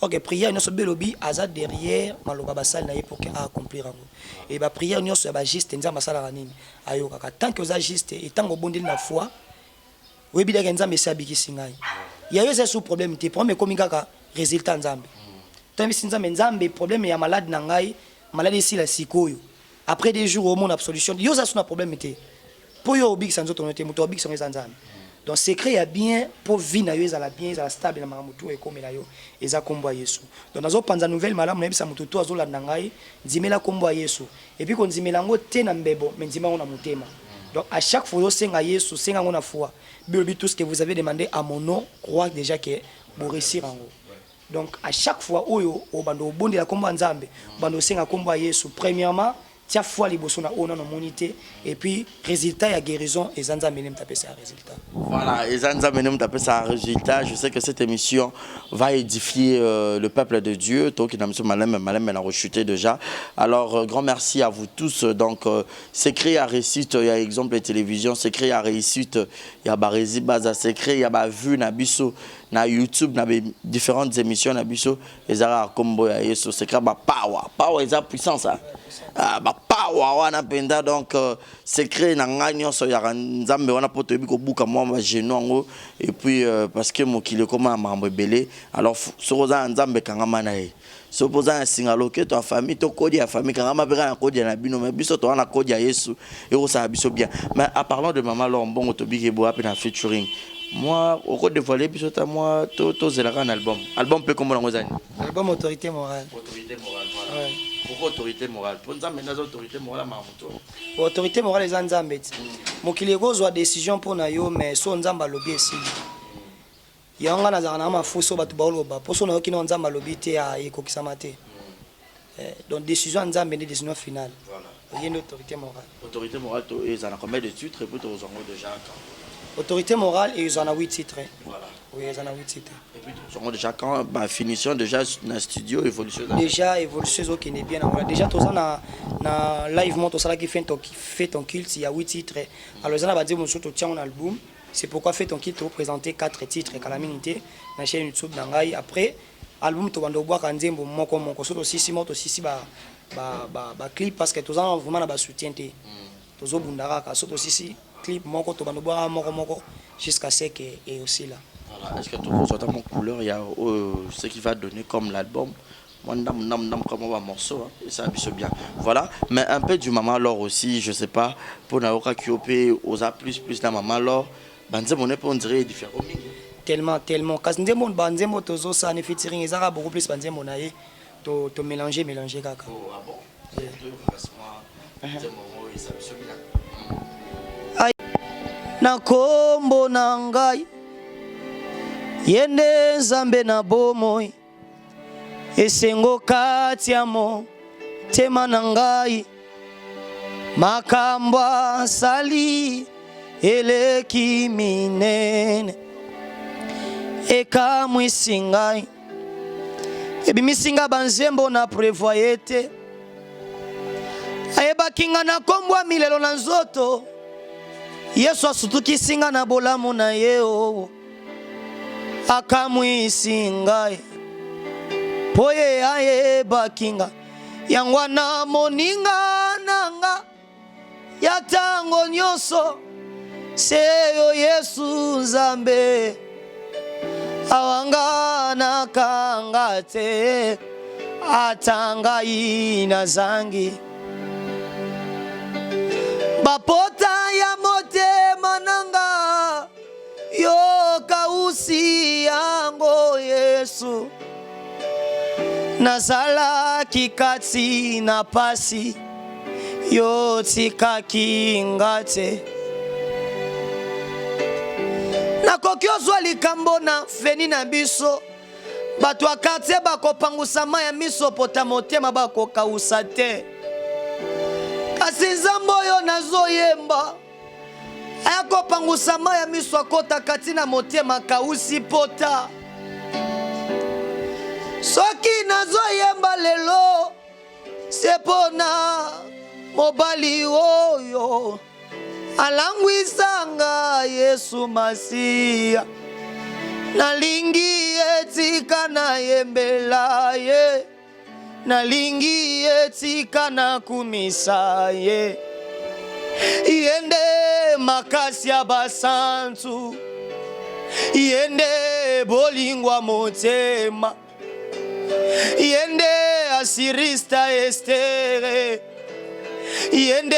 OK prière nyonso belobi aza derrière maloba basal na ye pour que accomplir ngo. Et ba prière nyonso ya ba juste nzamba sala nini ayoka tant que oza juste et tant obondeli na foi oui bien que nzambe sabiki singai ya yo c'est sous problème te problème comme kaka résultat nzambe tant si nzambe problème ya malade na ngai malade ici la sikoyo après des jours au monde absolution yo ça sous problème te pour yo obik sanzo tonote muto obik son nzambe donc secret ya bien pour vie na yo ezala bien ezala stable na mamutu e komela yo eza kombo Yesu donc nazo panza nouvelle malamu na bisa mutu to azolanda ngai nzimela kombo Yesu et puis ko nzimela ngo te na mbebo mais nzima ngo na mutema. Donc à chaque fois vous senga Yesu senga ngona foi tout ce que vous avez demandé à mon nom crois déjà que vous réussir en haut. Donc à chaque fois oyo obando bondi la kombo nzambe bando senga kombo Yesu premièrement tia foi liboso na ona no monité et puis résultat ya guérison et nzambe nem taper ça résultat. Voilà, et nzambe nem taper ça résultat. Je sais que cette émission va édifier le peuple de Dieu. Donc il a monsieur Malem a rechuté déjà. Alors grand merci à vous tous. Donc c'est créé à réussite, il y a exemple de télévision, c'est créé à réussite, il y a Barezi Baza, c'est créé, il y a ba vu na biso na YouTube na différentes émissions na biso ezara kombo ya Yesu, c'est créé ba power eza puissance ça. Ba power wana penda donc secret na ngagnon so ya nzambe wana poto ebi ko buka moi ma genou et puis parce que mokile comme mambo belé alors so roza nzambe kangama na ye s'opposer à un signal que ta famille, ton code à famille, quand on a un code à bino, mais biso toi on a code à Yesu et ça biso bien. Mais en parlant de maman là, bon autobi qui boit un featuring. Moi, au cours de voler, biso ta moi, to zelaka un album. Album peut comment on a Album autorité morale. Autorité morale. Voilà. Ouais. Pourquoi autorité morale? Pour nous amener autorité morale à Mamuto. Autorité morale les Nzambe. Mokili kozwa décision pour na yo mais so Nzamba lobi esili. Yanga nazana na mafuso batu baoloba. Poso na yo kino Nzamba lobi te a ekokisama te. Donc décision Nzambe ni décision finale. Voilà. Il y a une autorité morale. Autorité morale, ils en ont combien de titres et puis ils ont déjà Autorité morale, et ils en ont 8 titres. Voilà. Oui, ils en ont 8 titres. Et puis ils ont déjà quand finition déjà dans le studio évolution. Déjà évolution qui est bien. Déjà tout ça na live monte ça qui fait ton culte, il y a 8 titres. Alors ça va dire mon surtout tient un album. C'est pourquoi fait ton culte représenter 4 titres et calamité na chaîne YouTube d'Angai. Après album to bando boire kanzembo moko surtout si moto si ba clip parce que tout ça vraiment na ba soutien té. Tozo bundaraka surtout si clip moko to bando boire moko jusqu'à ce que et aussi là. Voilà. Est-ce que tu vois mon couleur il y a ce qui va donner comme l'album nam comme un morceau hein, et ça abuse bien. Voilà, mais un peu du maman alors aussi, je sais pas pour Naoka Kyopé osa plus la maman alors banze mon on dirait différent. Tellement quand ndemo banzemo tozo ça ne featuring ezara beaucoup plus banzemo naé to mélanger kaka. Oh ah bon. Ay na kombo na ngai yende Nzambe na bomoi esengo kati ya motema na ngai makambo asali eleki minene ekamwisi ngai ebimisi nga banzembo na prévoye te ayebaki nga na kombwa milelo na nzoto Yesu asutukisi nga na bolamu na ye o akamwisi ngai po ye ayebaki nga yango na moninga nanga ya tango nyonso seyo Yesu Nzambe awanga nakanga te atanga ina zangi bapota ya motema nanga yo kausi yango Yesu nazalaki kati na pasi yo tikaki ngate nakoki ozwa likambo na feni na biso bato akate bakopangusa mai ya miso pota motema bakokausa te kasi Nzambe oyo nazoyemba ayakopangusa mai ya miso akota kati na motema kausi pota soki nazoyemba lelo sepona mobali oyo alangwisanga Yesu Masiya nalingi etika na yembela ye nalingi etika na kumisa ye yende makasi ya basantu yende bolingwa motema yende asirista Estere yende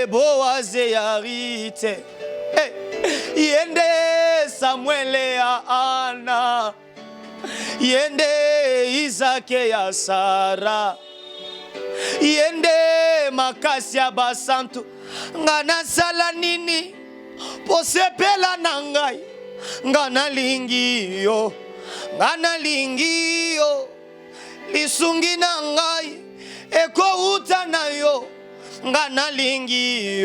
Boaze yarite yende Samuele ya Ana yende Isake ya Sara yende makasi ya basantu ngana sala nini posepela na ngai ngana lingi yo lisungi na ngai eko uta na yo ngana lingi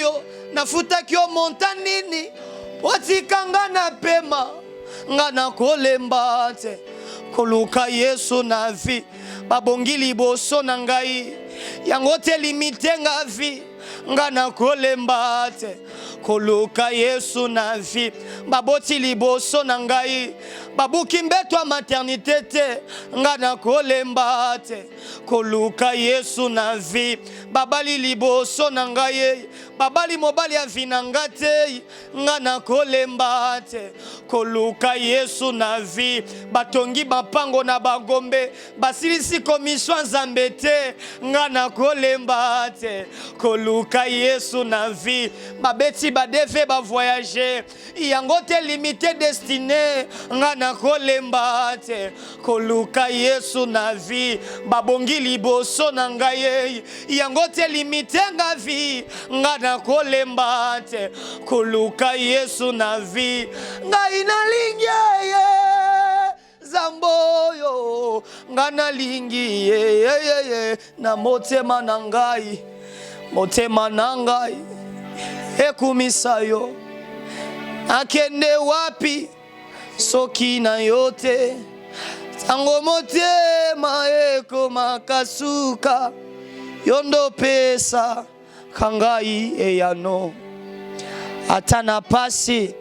yo nafuta kyo montanini watikanga na pema ngana kolemba te koluka Yesu na vi babongili boso na ngai yango te limite nga vi ngana kolemba te koluka Yesu na vie baboti liboso na ngai babuki mbetwa maternité te nga na kolemba te koluka Yesu na vie babali liboso na ngai babali mobali ya vinanga te nga na kolemba te koluka Yesu na vie batongi bapango na bagombe basilisi komisio nzambe te nga na kolemba te koluka Yesu na vie babeti badeve ba voyager yango te limité destiné nga na kolemba te koluka Yesu na vie babongi liboso na ngai yango te limité nga vie nga na kolemba te koluka Yesu na vie ngai nalingi ye zamboyo nga nalingi ye na motema na ngai ekumisa yo akende wapi soki na yote tango motema ekoma kasuka yondo pesa kangai eyano atana pasi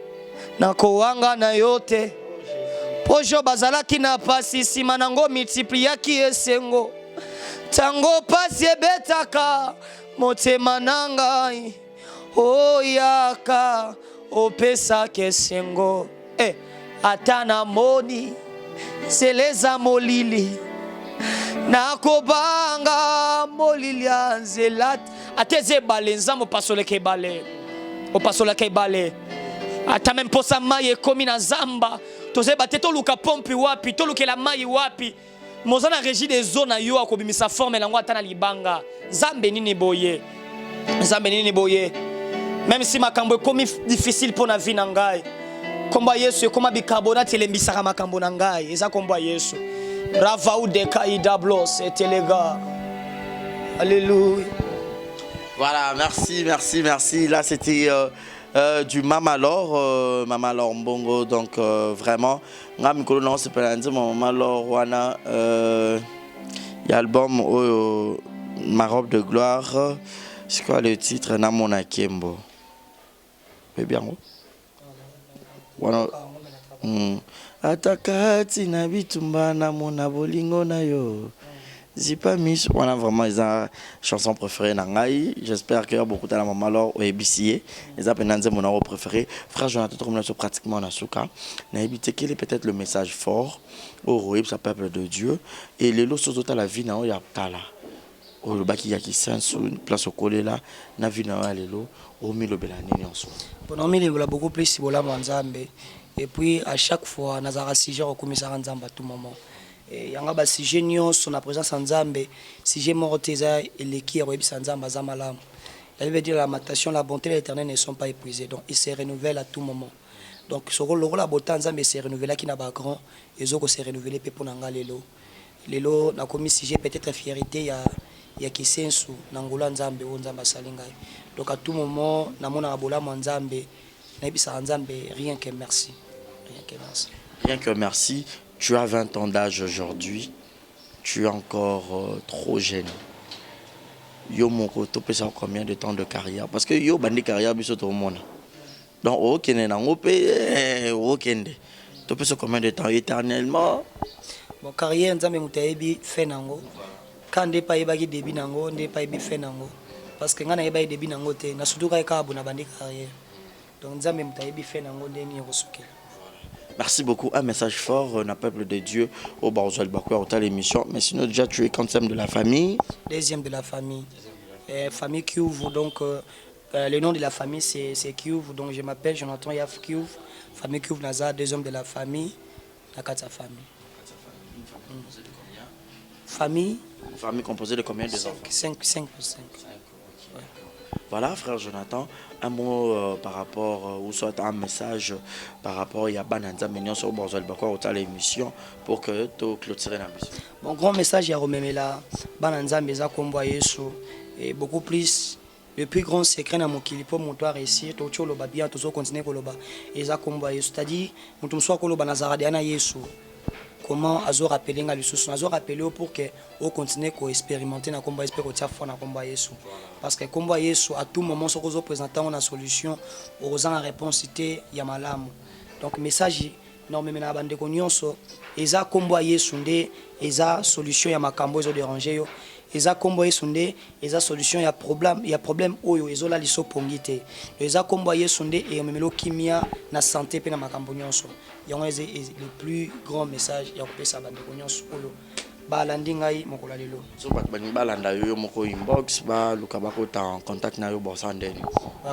na kowanga na yote pojo bazalaki na pasi sima nango multipliaki esengo tango pasi ebetaka motema na ngai oyaka opesa kesengo atana moni seleza molili nakobanga molili ya nzela ateze bale nzambo pasoleke bale ata même posa mai ekomi na zamba tozeba te toluka pompi wapi tolukela mai wapi moza na régie des eaux na yo akobimisa forme nango ata na libanga nzambe nini boye même si makambo ekomi difficile pour na vie na ngai komba Yesu ekoma bicarbonate elembisaka makambo na ngai eza komba Yesu Rava udeka idablos etelega. Alléluia. Voilà, merci. Là, c'était du Mamalor, Mamalor Mbongo. Donc, vraiment, Ramikolo, non, c'est pas l'un Mamalor, Wana, il y a l'album Ma robe de gloire. C'est quoi le titre? Namona Kembo. C'est bien, Wana. Atakati na bitumba namona bolingo na yo. Zipa mis, on a vraiment les chansons préférées nangai. J'espère qu'il y a beaucoup de la maman alors au EBCA. Les apprenants mon aro préféré. Frère Jonathan, tout le monde pratiquement dans ce cas. N'a évité quel est peut-être le message fort au roi, sa peuple de Dieu. Et les lots sont à la vie na ya kala. Au baki ya qui sens place au collé là, na vie na les lots au milieu de l'année en soi. Bon, on il beaucoup plus si voilà manzambe. Et puis à chaque fois, nazara sujet au commissaire nzamba à tout moment. Et yanga ba sujet nyonso na présence nzambe, sujet moroteza et l'équipe web nzamba zamalam. Elle veut dire la matation, la bonté de l'Éternel ne sont pas épuisés, donc ils se renouvellent à tout moment. Donc ce rôle la bonté nzambe se renouvelle qui n'a pas grand, les autres se renouveler pe pour nanga lelo na commis sujet peut-être fierté ya kisensu nangola nzambe o nzamba salingai. Donc à tout moment na mona bola nzambe na bisa nzambe rien que merci. Rien que merci. Tu as 20 ans d'âge aujourd'hui. Tu es encore trop jeune. Yo mon koto peut ça combien de temps de carrière? Parce que yo bandi carrière biso tout le monde. Donc ok nenango pe okende. Tu peux ça combien de temps éternellement? Bon carrière nzambe mutayebi fait nango. Quand ndé pa yeba ki début nango, ndé pa yebi fait nango. Parce que ngana yeba début nango te na surtout ka ka buna bandi carrière. Donc nzambe mutayebi fait nango ndeni yosuke. Merci beaucoup. Un message fort, un peuple de Dieu au Barzal Bakwa, au tal émission. Mais sinon, déjà, tu es quantième de la famille? Deuxième de la famille. Famille Kiouf, donc le nom de la famille c'est Kiouf. Donc je m'appelle Jonathan Yaf Kiouf. Famille Kiouf Nazar, deuxième de la famille. Nakata famille. Famille. Famille composée de combien de enfants? 5 pour 5. Ouais. Voilà, frère Jonathan, un mot par rapport, ou soit un message par rapport à Bananza Mignon sur Barzal Bakwa, au l'émission, pour que tu clôtures la mission. Mon grand message, il y a Bananza Meza Kombo Yesu, et beaucoup plus, le plus grand secret dans mon kilipo, mon toit réussir, tout le babia, tout ce continent Koloba, et ça Kombo Yesu, c'est-à-dire, mon soit Koloba Nazaradiana Yesu. comment azo rappeler nga lisusu azo rappeler pour que on continue à expérimenter na combat espérer que na combat Yesu parce que combat Yesu à tout moment ce qu'on présenter une solution aux en réponse c'était ya malamu donc message non mais na bande ko nyonso eza combat Yesu nde eza solution ya makambo ezo déranger yo eza kombo Yesu nde eza solution ya problème oyo ezola liso pongite eza kombo Yesu nde e memelo kimia na santé pe na makambo nyonso yango eza le plus grand message ya kopesa bande ko nyonso oyo balandi ngai mokolo lelo so bat bani balanda yo moko inbox ba luka ba ko ta en contact na yo bosandeni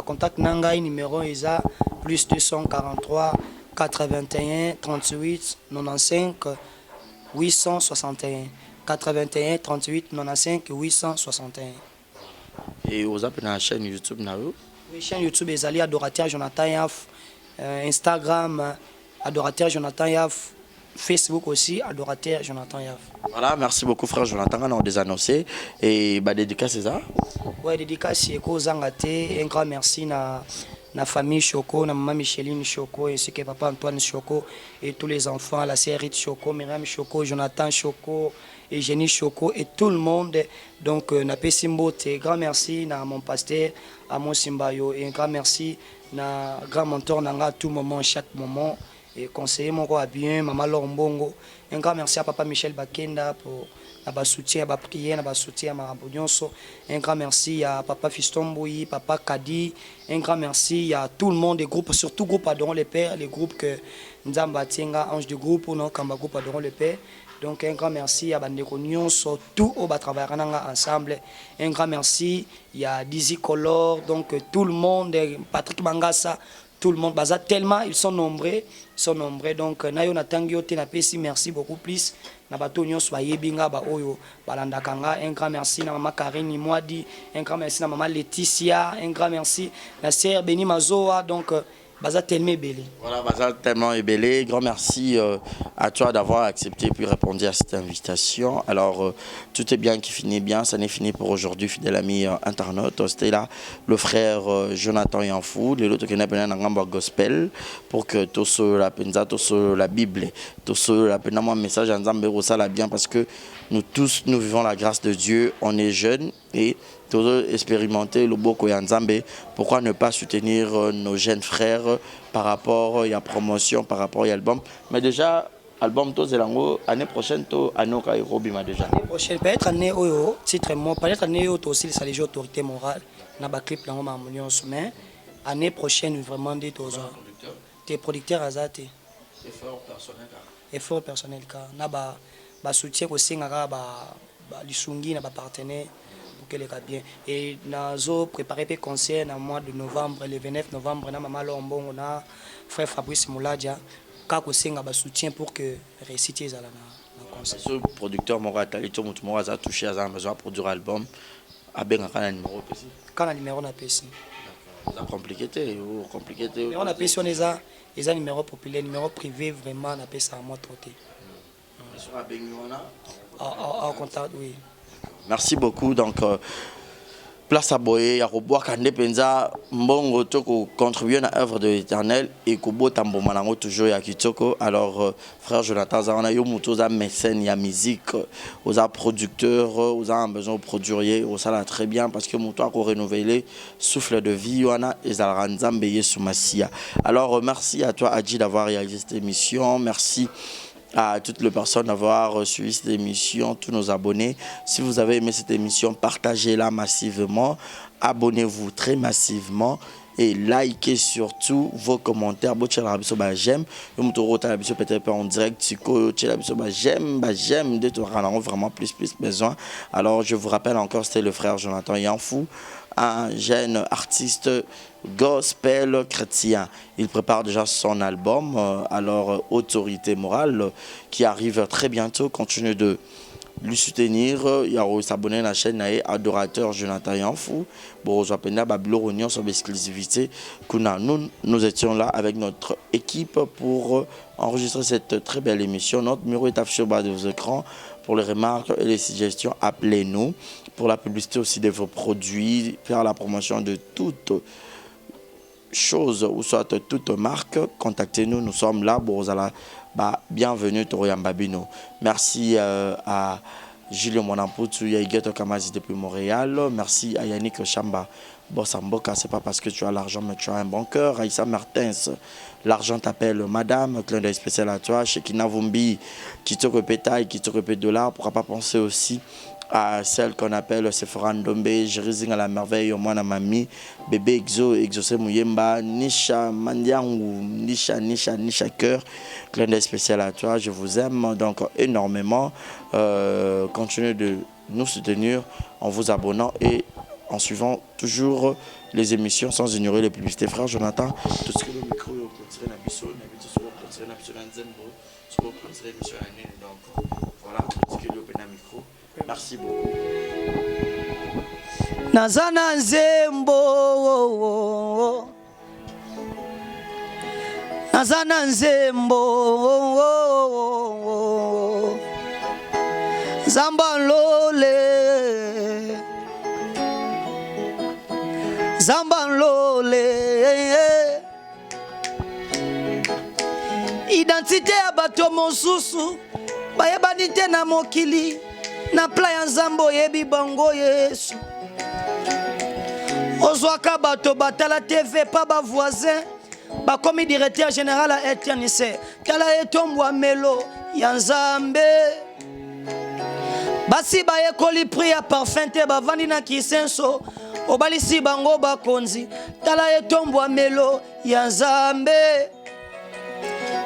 contact na ngai numéro eza plus 243 81 38 95 861 81 38 95 861. Et vous avez une chaîne YouTube na yo? Oui, chaîne YouTube ezali Adorateur Jonathan Yaf, Instagram Adorateur Jonathan Yaf, Facebook aussi Adorateur Jonathan Yaf. Voilà, merci beaucoup frère Jonathan, on a déjà annoncé et bah dédicace c'est ça? Ouais, dédicace Eko Zangate, un grand merci na famille Choco, na maman Micheline Choco ainsi que papa Antoine Choco et tous les enfants, la sœur Rite Choco, Myriam Choco, Jonathan Choco et Jenny Choco et tout le monde. Donc na Pessimbote, grand merci na mon pasteur à mon Simbayo et un grand merci na grand mentor nanga à tout moment, chaque moment et conseiller mon roi bien, maman Lombongo. Un grand merci à papa Michel Bakenda pour na soutien à prière, na soutien à Marabonyonso. Un grand merci à papa Fiston Boui, papa Kadi. Un grand merci à tout le monde des groupes, surtout groupe Adoron le Père, les groupes que Nzamba Tienga, ange du groupe ou non, Kamba groupe Adoron le Père. Donc un grand merci à Bandeko Nyonso, tout au travailler ensemble. Un grand merci, il y a Dizzy Color, donc tout le monde, Patrick Mangassa, tout le monde, baza tellement ils sont nombreux, donc nayo natangi te na pesi merci beaucoup plus na bato nyonso ba yebinga ba oyo balanda kanga. Un grand merci na maman Karine Mwadi, un grand merci na maman Laetitia, un grand merci na sœur Beni Mazoa, donc baza tellement belé. Voilà, baza tellement belé. Grand merci à toi d'avoir accepté puis répondu à cette invitation. Alors tout est bien qui finit bien, ça n'est fini pour aujourd'hui, fidèle ami internaute. C'était là le frère Jonathan Yanfou, de l'autre qui n'a pas un gospel pour que tout ce la penza, tout ce la Bible, tout ce la penza, moi message en Zambéro ça la bien parce que nous tous nous vivons la grâce de Dieu, on est jeunes et toujours expérimenter le Boko Yanzambe. Pourquoi ne pas soutenir nos jeunes frères par rapport à la promotion, par rapport à l'album? Mais déjà, album to Zelango, année prochaine, to Anoka Robima déjà. Année prochaine, peut-être année Oyo, titre moi, peut-être année Oyo, aussi ça les autorité morale, n'a pas clip là, on m'a mais année prochaine, vraiment des tous. Tes producteurs Azate. Effort personnel. Effort personnel, car n'a pas soutien aussi, n'a pas lisungi, n'a pas partenaire. Que les bien et nazo préparé des concerts en mois de novembre, le 29 novembre na maman Lombo on a frère Fabrice Mouladia kako senga ba soutien pour que réussite za na concert. Ce producteur Morata Lito Mutumo a touché à un besoin pour produire album a ben kana numéro PC. Kana numéro na PC. Ça compliqué on a PC on les numéro populaire, numéro privé vraiment na PC à moi troté. Sur a bengiona en contact oui. Merci beaucoup. Donc, place à Boye, à Robois, Kande Penza, Mbongo Toko contribuer à l'œuvre de l'Éternel et Kobo Tambomanango toujours à Kitoko. Alors, frère Jonathan, on a eu un mécène, il y a musique, aux producteurs, aux a besoin de produire, aux ça très bien parce que mon toit qu'on renouvelé, souffle de vie, on a et Zalranzambeye Soumassia. Alors, merci à toi, Adji, d'avoir réalisé cette émission. Merci à toutes les personnes d'avoir suivi cette émission, tous nos abonnés. Si vous avez aimé cette émission, partagez-la massivement, abonnez-vous très massivement et likez surtout vos commentaires. J'aime, peut-être en direct, j'aime, vraiment plus besoin. Alors je vous rappelle encore, c'était le frère Jonathan Yanfou, un jeune artiste gospel chrétien. Il prépare déjà son album, alors Autorité morale, qui arrive très bientôt. Continuez de lui soutenir. Il y a s'abonner à la chaîne Adorateur Jonathan Yanfou. Bon, je vais Babylon sur l'exclusivité. Nous étions là avec notre équipe pour enregistrer cette très belle émission. Notre numéro est affiché au bas de vos écrans. Pour les remarques et les suggestions, appelez-nous. Pour la publicité aussi de vos produits, faire la promotion de toutes chose ou soit toute marque, contactez-nous, nous sommes là. Bienvenue Torian Babino. Merci à Julio Monamputu, Yaïgeto Kamazi depuis Montréal. Merci à Yannick Chamba. Bossamboka, c'est pas parce que tu as l'argent, mais tu as un bon cœur. Aïssa Martins, l'argent t'appelle madame. Clin d'œil spécial à toi. Shekina Vumbi, qui te répétaille, qui te répète $. Pourquoi pas penser aussi à celle qu'on appelle Sephora Ndombe, Jérizing à la merveille, au moins mamie, bébé Exaucé Mouyemba, Nisha Mandiangou, Nisha Cœur. Clin d'œil spécial à toi. Je vous aime donc énormément. Continuez de nous soutenir en vous abonnant et en suivant toujours les émissions sans ignorer les publicités. Frère Jonathan, tout ce que le micro est retiré dans l'émission, donc voilà, tout ce que le micro. Merci beaucoup. Nazana Nzembo, Nazana Nzembo, Zambalole. Zambalole, identité ya bato mosusu bayebani te na mokili na pla ya nzambo yebi bango Yesu ozwaka bato batala TV pa ba voisin bakomi directeur général à Eternise tala etombwa melo ya nzambe basi bayekoli pri ya parfum te bavandi na kisenso obalisi bango bakonzi tala etombwa melo ya nzambe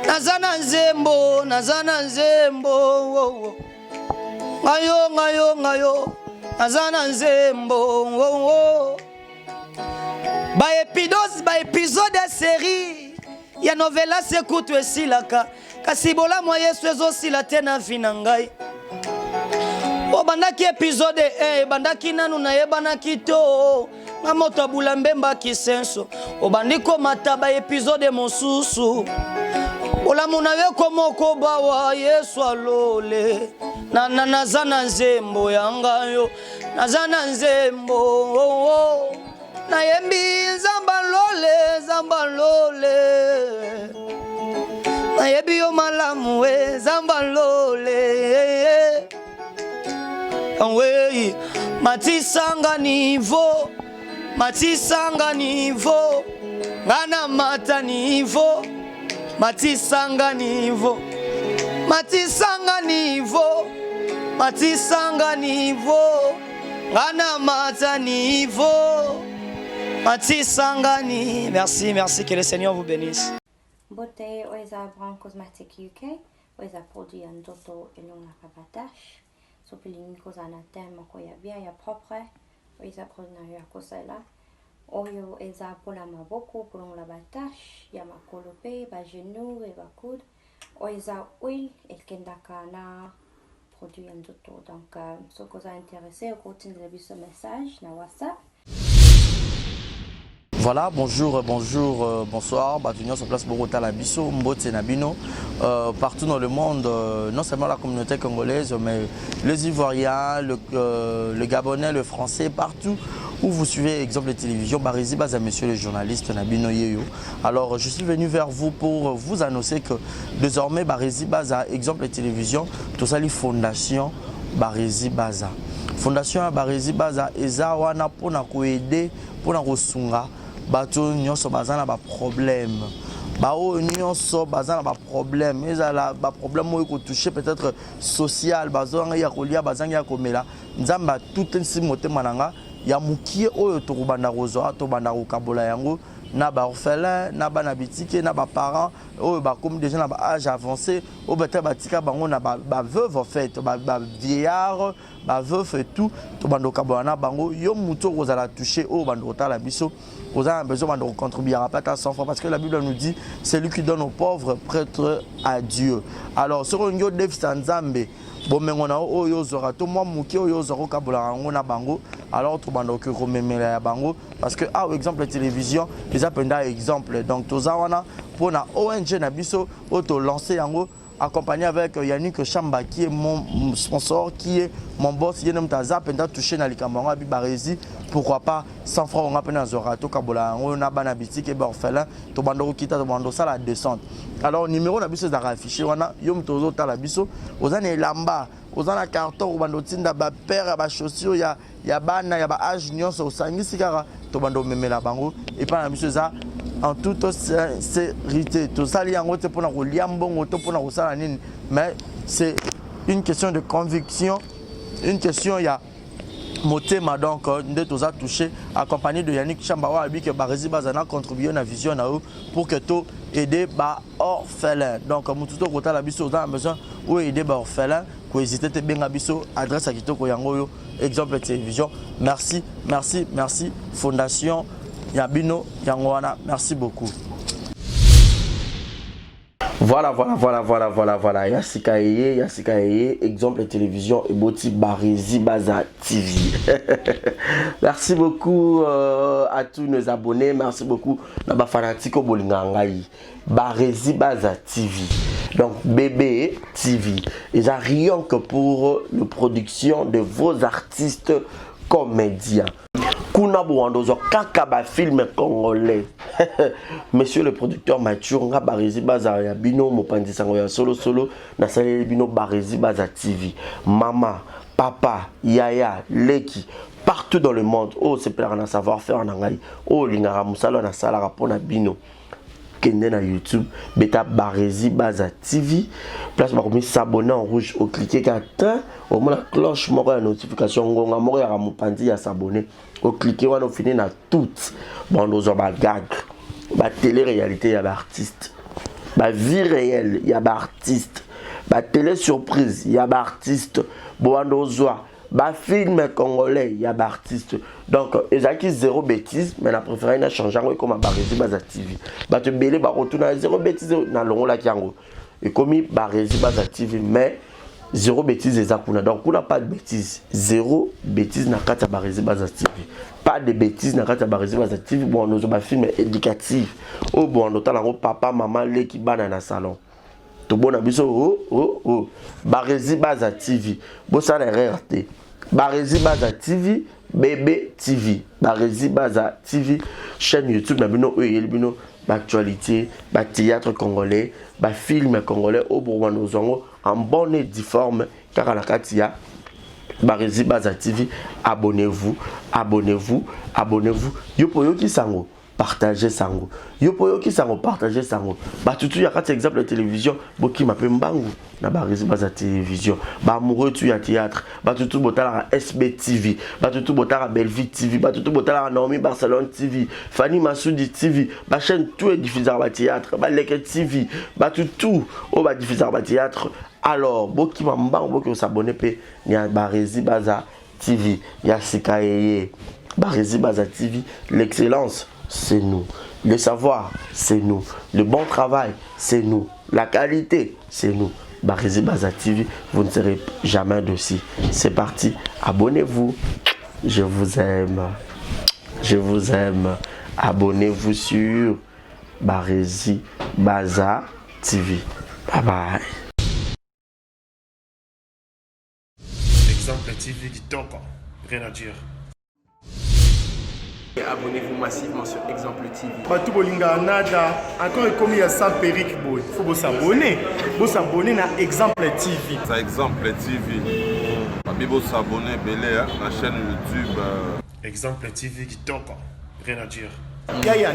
nazana nzembo ngayo nazana nzembo ba épisode ya série ya novela sekutu esilaka kasi bolamu ya Yesu ezosila te na vi na ngai bandaki épisode 1 bandaki nanu nayebanaki to na moto abula mbemba kisenso obandi komata ba épisode mosusu bolamu na yo komoko bawa Yesu alole nazana nzembo yanga yo nazana nzembo nayembi zambalole nayebi yo malamu zambalole oui, matisanga nivo, ngana mata nivo, matisanga nivo, ngana mata nivo, matisanga ni. Merci, que le Seigneur vous bénisse. Beauté, Oeza Brand Cosmetic UK, Oeza produit en Doto et l'on a rabatache. Sopilini koza na tema ko ya bien ya propre oiza prona ya kosala oyo eza pola maboko pour la batache ya makolope ba genou et ba coude oiza oil et kendaka na produit en tout donc ce que vous intéressé au continue de ce message na WhatsApp. Voilà, bonjour, bonsoir. Batunion sur place Bogota la Bisso, Mbote Nabino. Partout dans le monde, non seulement la communauté congolaise, mais les Ivoiriens, le Gabonais, le Français, partout où vous suivez exemple de télévision, Barizi Baza, monsieur le journaliste Nabino Yeyo. Alors, je suis venu vers vous pour vous annoncer que désormais, Barizi Baza, exemple de télévision, tout ça, les fondations Barizi Baza. Fondation Barizi Baza, Eza wana pona ko aider, pona ko sunga. Bato nyonso bazana ba problème bao nyonso bazana ba problème ezala ba problème mo ko toucher peut-être social bazanga ya kolia bazanga ya komela nzamba tout nsi motema nanga ya mukie oyo to kubanda kozo to banda ko kabola yango na ba orphelin na ba na bitike na ba parents oyo ba comme déjà na ba âge avancé o beta batika bango na ba veuve en fait ba vieillard ba veuve et tout to banda kabola na bango yo muto kozala toucher o banda kotala biso. Vous avez besoin de contribuer à pas 100 fois parce que la Bible nous dit c'est lui qui donne aux pauvres prêtre à Dieu. Alors sur un yo dev sanzambe bon mengona o yo zora to moi muki o yo zora kabula ngona bango alors to bando que rememela ya bango parce que ah exemple télévision les appenda exemple donc to zawana pour na ONG na biso auto lancer yango accompagné avec Yannick Chamba qui est mon sponsor, qui est mon boss. Il a touché dans les camarades Barési. Pourquoi pas 100 francs on a pris dans Zorato Kabola, on a banabiti qui est orphelin, to bando kita to bando ça la descente. Alors numéro na biso za affiché wana yom tozo ta la biso, ozana lamba, ozana carton bando tinda ba père ba chaussures ya bana ya ba âge nyonso osangisi kaka to bando memela bango et pas na biso za en toute sincérité. Tout ça liango te pona ko liambongo to pona ko sala nini, mais c'est une question de conviction, une question ya Motema donc nous tous a touché accompagné de Yannick Chambawa avec que Barési Bazana contribué à la vision pour que tout aider ba orphelin. Donc mututo kota la biso dans besoin ou aider ba orphelin ko hésiter te benga biso adresse à kitoko yango yo exemple télévision. Merci Fondation Yabino Yangoana, merci beaucoup. Voilà. Yassika Eye, exemple télévision et Boti Barési Baza TV. Merci beaucoup à tous nos abonnés. Merci beaucoup à Fanatiko Bolingangaï. Barési Baza TV. Donc BB TV. Et ça rien que pour la production de vos artistes comédiens. Kuna Bouandozo Kakaba film congolais. Monsieur le producteur Mathieu nga Barési Baza ya bino mopandi sango ya solo na salé bino Barési Baza TV. Mama, papa, yaya, leki partout dans le monde. Oh c'est plein na savoir faire na ngai. Oh lingara musalo na sala rapona bino. Kende na YouTube, beta Barési Baza TV. Place par comme s'abonner en rouge au cliquer qu'atteint au moins la cloche moko ya notification ngonga moko ya mopandi ya s'abonner. Au cliquer on finit na toutes. Bon nous on va gag. Ba télé-réalité, il y a l'artiste. Ba vie réelle, il y a l'artiste. Ba télé-surprise, il y a l'artiste. Boandozoa. Ba film congolais, il y a l'artiste. Donc, ils ont zéro bêtise, mais la préférée n'a changé comme à Barési Baza TV. Ba te belé, ba retourne à zéro bêtise dans le rôle là qui yango. Et comme Barési Baza TV, mais zéro bêtise exactement. Donc, on n'a pas de bêtise. Zéro bêtise n'a qu'à Barési Baza TV. Pas de bêtises dans la Barési Baza TV. Bon, nous avons un film éducatif. Oh, bon, nous avons papa, maman, les qui banent dans le salon. Tout bon, oh. Barési Baza TV. Bon, ça n'a rien raté. Barési Baza TV, bébé TV. Barési Baza TV, chaîne YouTube, nous avons l'actualité, le théâtre congolais, le film congolais. Oh, bon, nous avons en bonne et difforme, car à la Katia. Barési Baza TV, abonnez-vous. Yopoyo qui sango, partagez sango. Yopoyo qui sango, partagez sango. Bah tout y a quatre exemples de télévision, boki m'appelle Mbangu na Barési Baza télévision. Bah amoureux tu y a théâtre, bah tout botala SB TV, bah tout botala Belleville TV, bah tout botala Naomi Barcelone TV, Fanny Massoudi TV, bah chaîne tout est diffusé à théâtre, bah Leke TV, bah tout on va diffuser à théâtre. Alors, boki mambang boki s'abonner pe ni a Barési Baza TV, Yassika Eye, Barési Baza TV, l'excellence c'est nous, le savoir c'est nous, le bon travail c'est nous, la qualité c'est nous. Barési Baza TV, vous ne serez jamais dessus. C'est parti, abonnez-vous, je vous aime, abonnez-vous sur Barési Baza TV. Bye bye. Exemple TV du Tonko, rien à dire. Et abonnez-vous massivement sur Exemple TV. Batou bolinga nada, encore comme il y a 100 périques, il faut vous s'abonner. Vous s'abonner à Exemple TV. Ça Exemple TV. Vous s'abonner belé à la chaîne YouTube. Exemple TV du Tonko, rien à dire. Yaya,